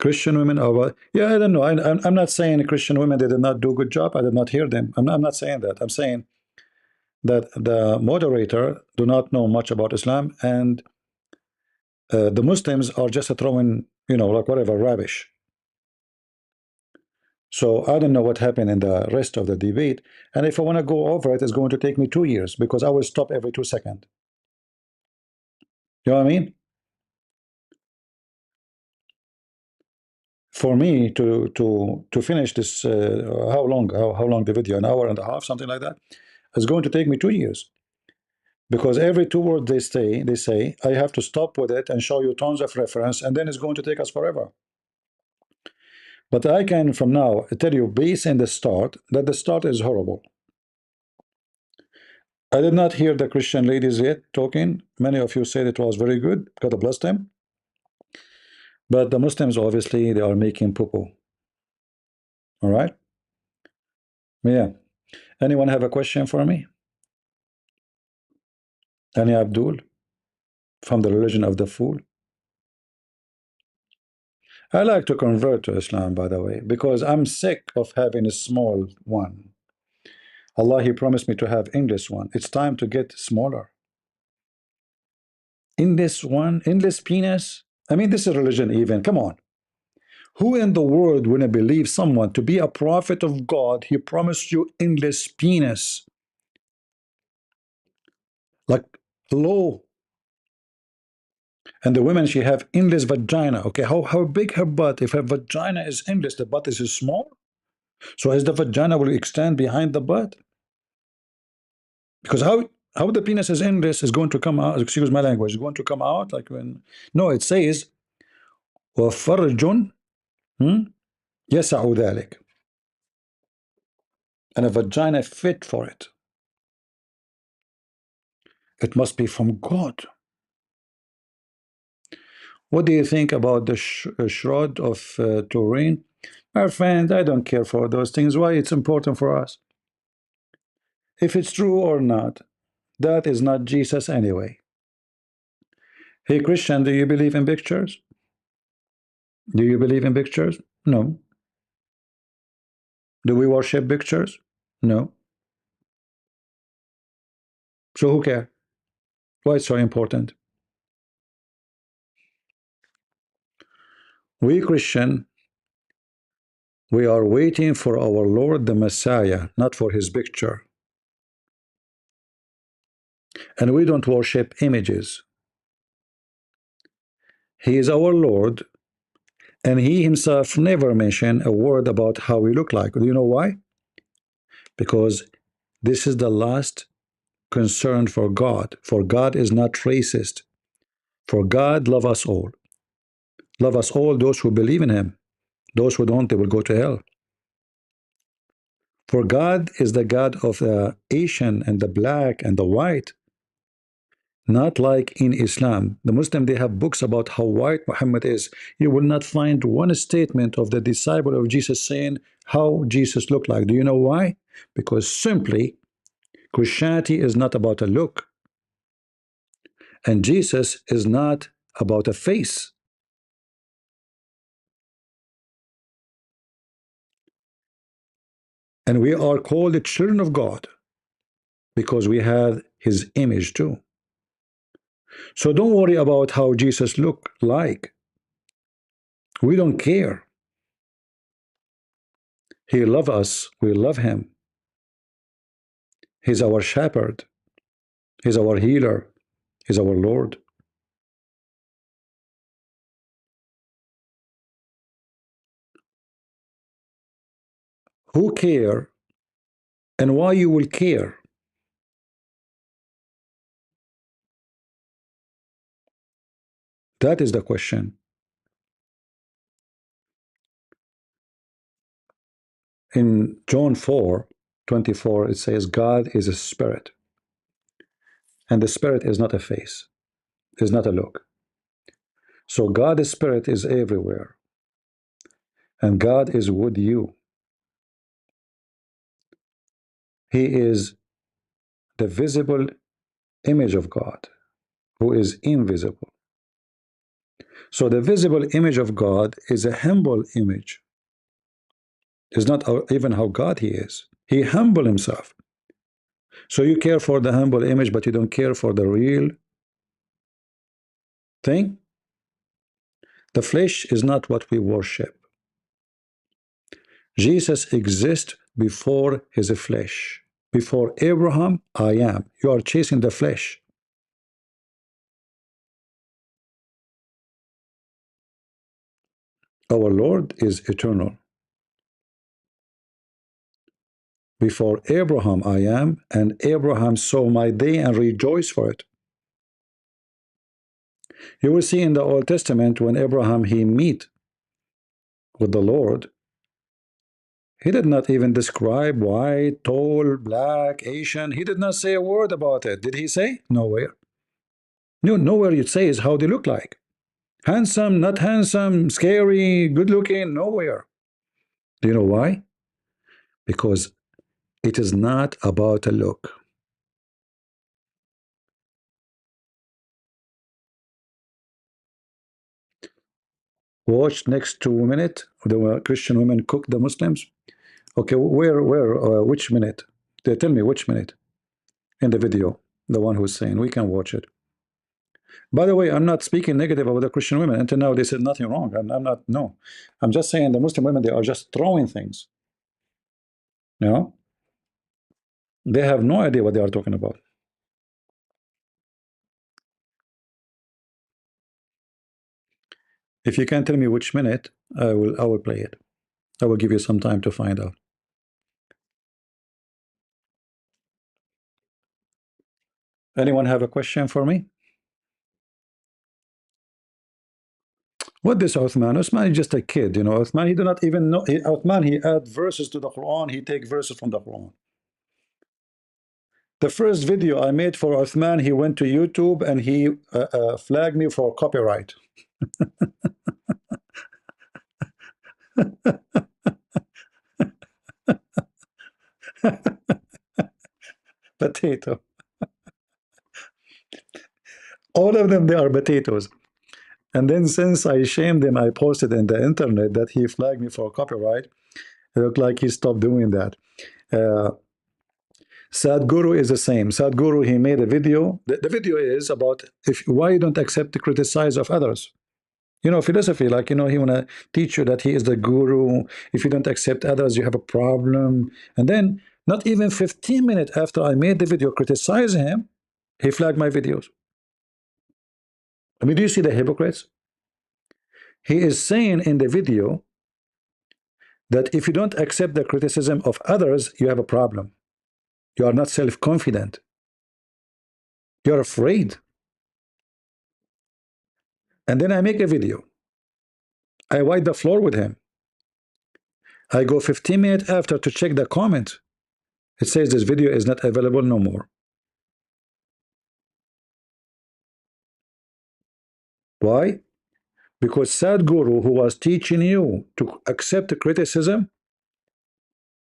Christian women are, yeah, I don't know. I'm not saying Christian women, they did not do a good job. I did not hear them. I'm not saying that. I'm saying that the moderator do not know much about Islam, and the Muslims are just throwing, you know, like whatever rubbish. So I don't know what happened in the rest of the debate, and if I want to go over it, it's going to take me 2 years because I will stop every 2 seconds. You know what I mean? For me to finish this, how long the video? An hour and a half, something like that. It's going to take me 2 years. Because every 2 words they say, I have to stop with it and show you tons of reference, and then it's going to take us forever. But I can from now tell you, based on the start, that the start is horrible. I did not hear the Christian ladies yet talking. Many of you said it was very good. God bless them. But the Muslims, obviously, they are making poo-poo. All right? Yeah. Anyone have a question for me? Any Abdul? From the religion of the fool? I like to convert to Islam, by the way, because I'm sick of having a small one. Allah, He promised me to have English one. It's time to get smaller. In this one, endless penis. I mean, this is religion even. Come on. Who in the world would believe someone to be a prophet of God? He promised you endless penis. Like low. And the women, she have endless vagina. Okay, how big her butt? If her vagina is endless, the butt is small. So as the vagina will extend behind the butt. Because how the penis is endless is going to come out, excuse my language, is going to come out like when, no, it says وَفَرْجٌ يَسَعُ ذَلِكَ, and a vagina fit for it. It must be from God. What do you think about the shroud of Turin? My friend, I don't care for those things. Why it's important for us? If it's true or not, that is not Jesus anyway. Hey Christian, do you believe in pictures? Do you believe in pictures? No. Do we worship pictures? No. So who cares? Why it's so important? We Christian, we are waiting for our Lord the Messiah, not for his picture. And we don't worship images. He is our Lord, and he himself never mentioned a word about how we look like. Do you know why? Because this is the last concern for God. For God is not racist. For God love us all. Love us all, those who believe in him. Those who don't, they will go to hell. For God is the God of the Asian and the black and the white, not like in Islam. The Muslim, they have books about how white Muhammad is. You will not find one statement of the disciple of Jesus saying how Jesus looked like. Do you know why? Because simply Christianity is not about a look, and Jesus is not about a face. And we are called the children of God because we have his image too. So don't worry about how Jesus looked like. We don't care. He loves us. We love him. He's our shepherd. He's our healer. He's our Lord. Who care and why you will care? That is the question. In John 4:24, it says, God is a spirit. And the spirit is not a face, is not a look. So God's spirit is everywhere. And God is with you. He is the visible image of God, who is invisible. So the visible image of God is a humble image. It's not even how God he is. He humbled himself. So you care for the humble image, but you don't care for the real thing. The flesh is not what we worship. Jesus exists before his flesh. Before Abraham, I am. You are chasing the flesh. Our Lord is eternal. Before Abraham, I am, and Abraham saw my day and rejoiced for it. You will see in the Old Testament when Abraham he meet with the Lord, he did not even describe white, tall, black, Asian. He did not say a word about it. Did he say? Nowhere. No, nowhere you say is how they look like. Handsome, not handsome, scary, good looking, nowhere. Do you know why? Because it is not about a look. Watch next 2 minutes. The Christian women cook the Muslims. Okay, which minute? They tell me which minute in the video. The one who's saying we can watch it. By the way, I'm not speaking negative about the Christian women. Until now, they said nothing wrong. I'm not. No, I'm just saying the Muslim women, they are just throwing things. You know, they have no idea what they are talking about. If you can tell me which minute, I will play it. I will give you some time to find out. Anyone have a question for me? What this Uthman? Uthman is just a kid, you know. Uthman, he do not even know. Uthman, he add verses to the Quran. He take verses from the Quran. The first video I made for Uthman, he went to YouTube and he flagged me for copyright. Potato. All of them, they are potatoes. And then since I shamed him, I posted in the internet that he flagged me for copyright. It looked like he stopped doing that. Sadhguru is the same. Sadhguru, he made a video. The video is about why you don't accept the criticize of others. You know, philosophy, like, you know, he want to teach you that he is the guru. If you don't accept others, you have a problem. And then not even 15 minutes after I made the video criticizing him, he flagged my videos. I mean, do you see the hypocrites? He is saying in the video that if you don't accept the criticism of others, you have a problem. You are not self-confident. You're afraid. And then I make a video. I wipe the floor with him. I go 15 minutes after to check the comment. It says this video is not available no more. Why? Because Sadhguru, who was teaching you to accept criticism,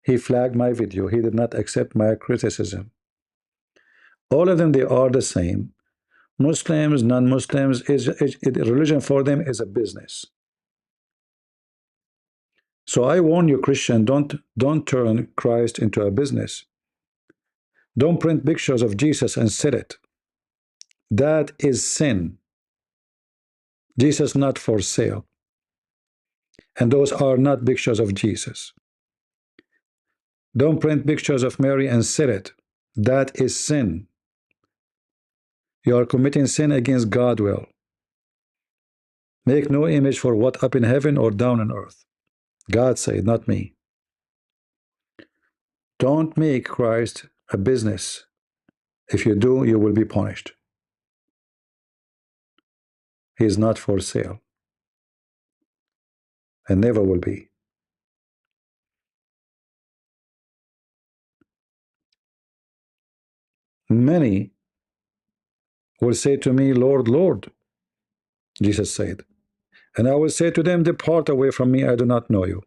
he flagged my video. He did not accept my criticism. All of them, they are the same. Muslims, non-Muslims, religion for them is a business. So I warn you, Christian, don't turn Christ into a business. Don't print pictures of Jesus and sell it. That is sin. Jesus not for sale. And those are not pictures of Jesus. Don't print pictures of Mary and sell it. That is sin. You are committing sin against God's will. Make no image for what up in heaven or down on earth. God said, not me. Don't make Christ a business. If you do, you will be punished. He is not for sale. And never will be. Many will say to me, Lord, Lord, Jesus said. And I will say to them, depart away from me, I do not know you.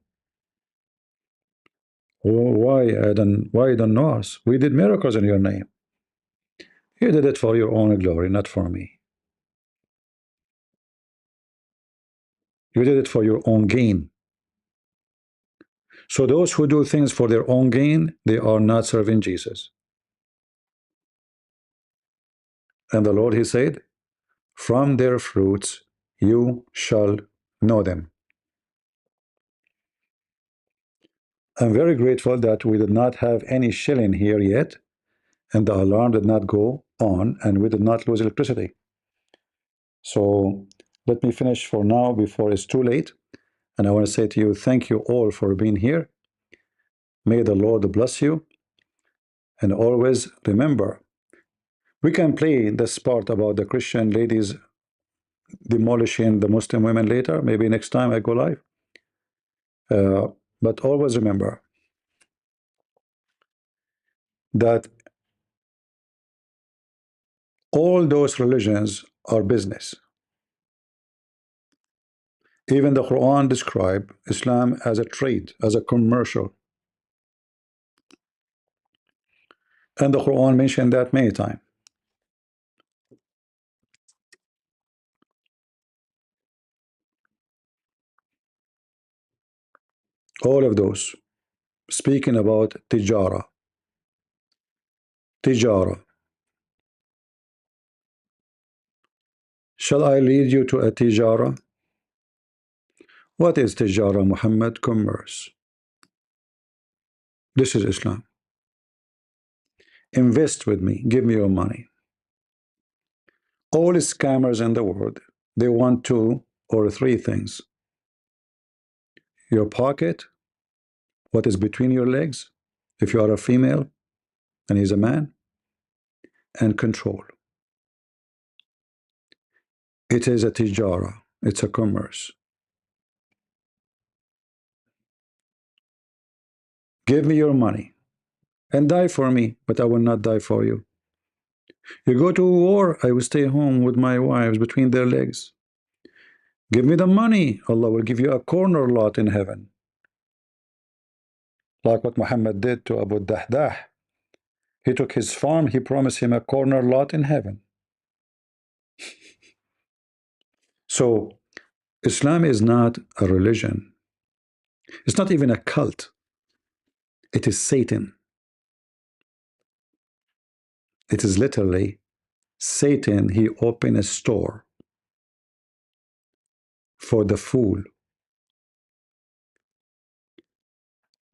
Why you don't know us? We did miracles in your name. You did it for your own glory, not for me. You did it for your own gain. So those who do things for their own gain, they are not serving Jesus. And the Lord, he said, from their fruits you shall know them. I'm very grateful that we did not have any shilling here yet, and the alarm did not go on, and we did not lose electricity. So let me finish for now before it's too late. And I want to say to you, thank you all for being here. May the Lord bless you. And always remember, we can play this part about the Christian ladies demolishing the Muslim women later, maybe next time I go live. But always remember that all those religions are business. Even the Quran describes Islam as a trade, as a commercial. And the Quran mentioned that many times. All of those speaking about tijara. Tijara. Shall I lead you to a tijara? What is tijara, Muhammad? Commerce. This is Islam. Invest with me. Give me your money. All scammers in the world, they want 2 or 3 things. Your pocket, what is between your legs, if you are a female and he's a man, and control. It is a tijara. It's a commerce. Give me your money and die for me, but I will not die for you. You go to war, I will stay home with my wives between their legs. Give me the money, Allah will give you a corner lot in heaven. Like what Muhammad did to Abu Dahdah. He took his farm, he promised him a corner lot in heaven. So Islam is not a religion. It's not even a cult. It is Satan. It is literally Satan. He opened a store for the fool.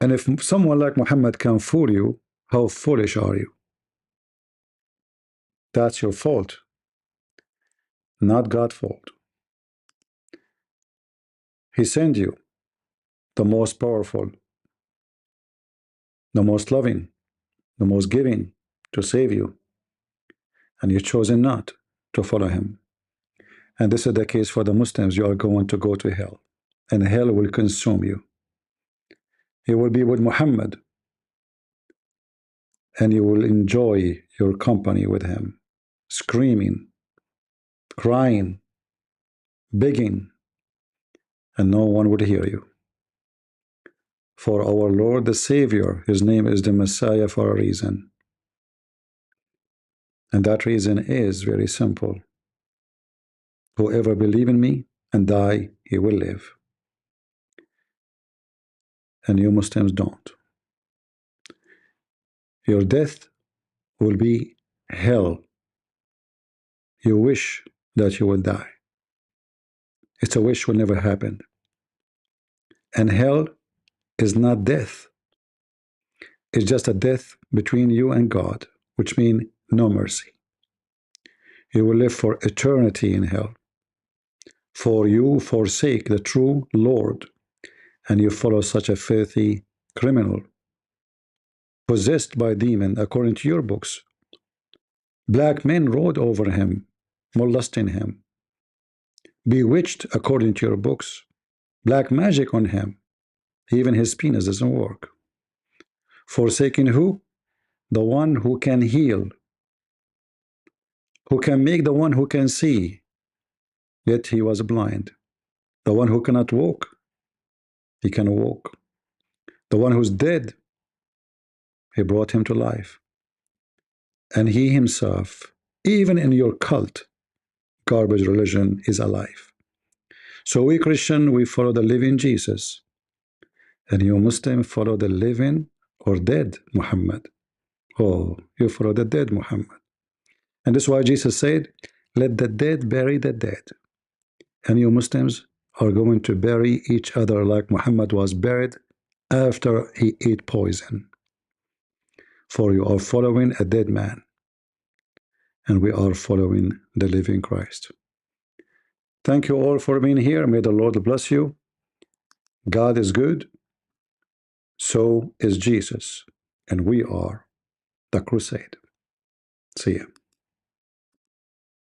And if someone like Muhammad can fool you, how foolish are you? That's your fault, not God's fault. He sent you the most powerful, the most loving, the most giving to save you, and you've chosen not to follow him. And this is the case for the Muslims. You are going to go to hell, and hell will consume you. You will be with Muhammad, and you will enjoy your company with him, screaming, crying, begging, and no one would hear you. For our Lord the Savior, his name is the Messiah for a reason. And that reason is very simple. Whoever believes in me and die, he will live. And you Muslims don't. Your death will be hell. You wish that you will die. It's a wish will never happen. And hell is not death. It's just a death between you and God, which means no mercy. You will live for eternity in hell. For you forsake the true Lord, and you follow such a filthy criminal, possessed by a demon, according to your books. Black men rode over him, molesting him. Bewitched, according to your books. Black magic on him. Even his penis doesn't work. Forsaking who? The one who can heal, who can make the one who can see, yet he was blind. The one who cannot walk, he can walk. The one who's dead, he brought him to life. And he himself, even in your cult, garbage religion, is alive. So we Christian, we follow the living Jesus. And you Muslim follow the living or dead Muhammad. Oh, you follow the dead Muhammad. And this is why Jesus said, let the dead bury the dead. And you Muslims are going to bury each other like Muhammad was buried after he ate poison. For you are following a dead man, and we are following the living Christ. Thank you all for being here. May the Lord bless you. God is good. So is Jesus. And we are the crusade. See you.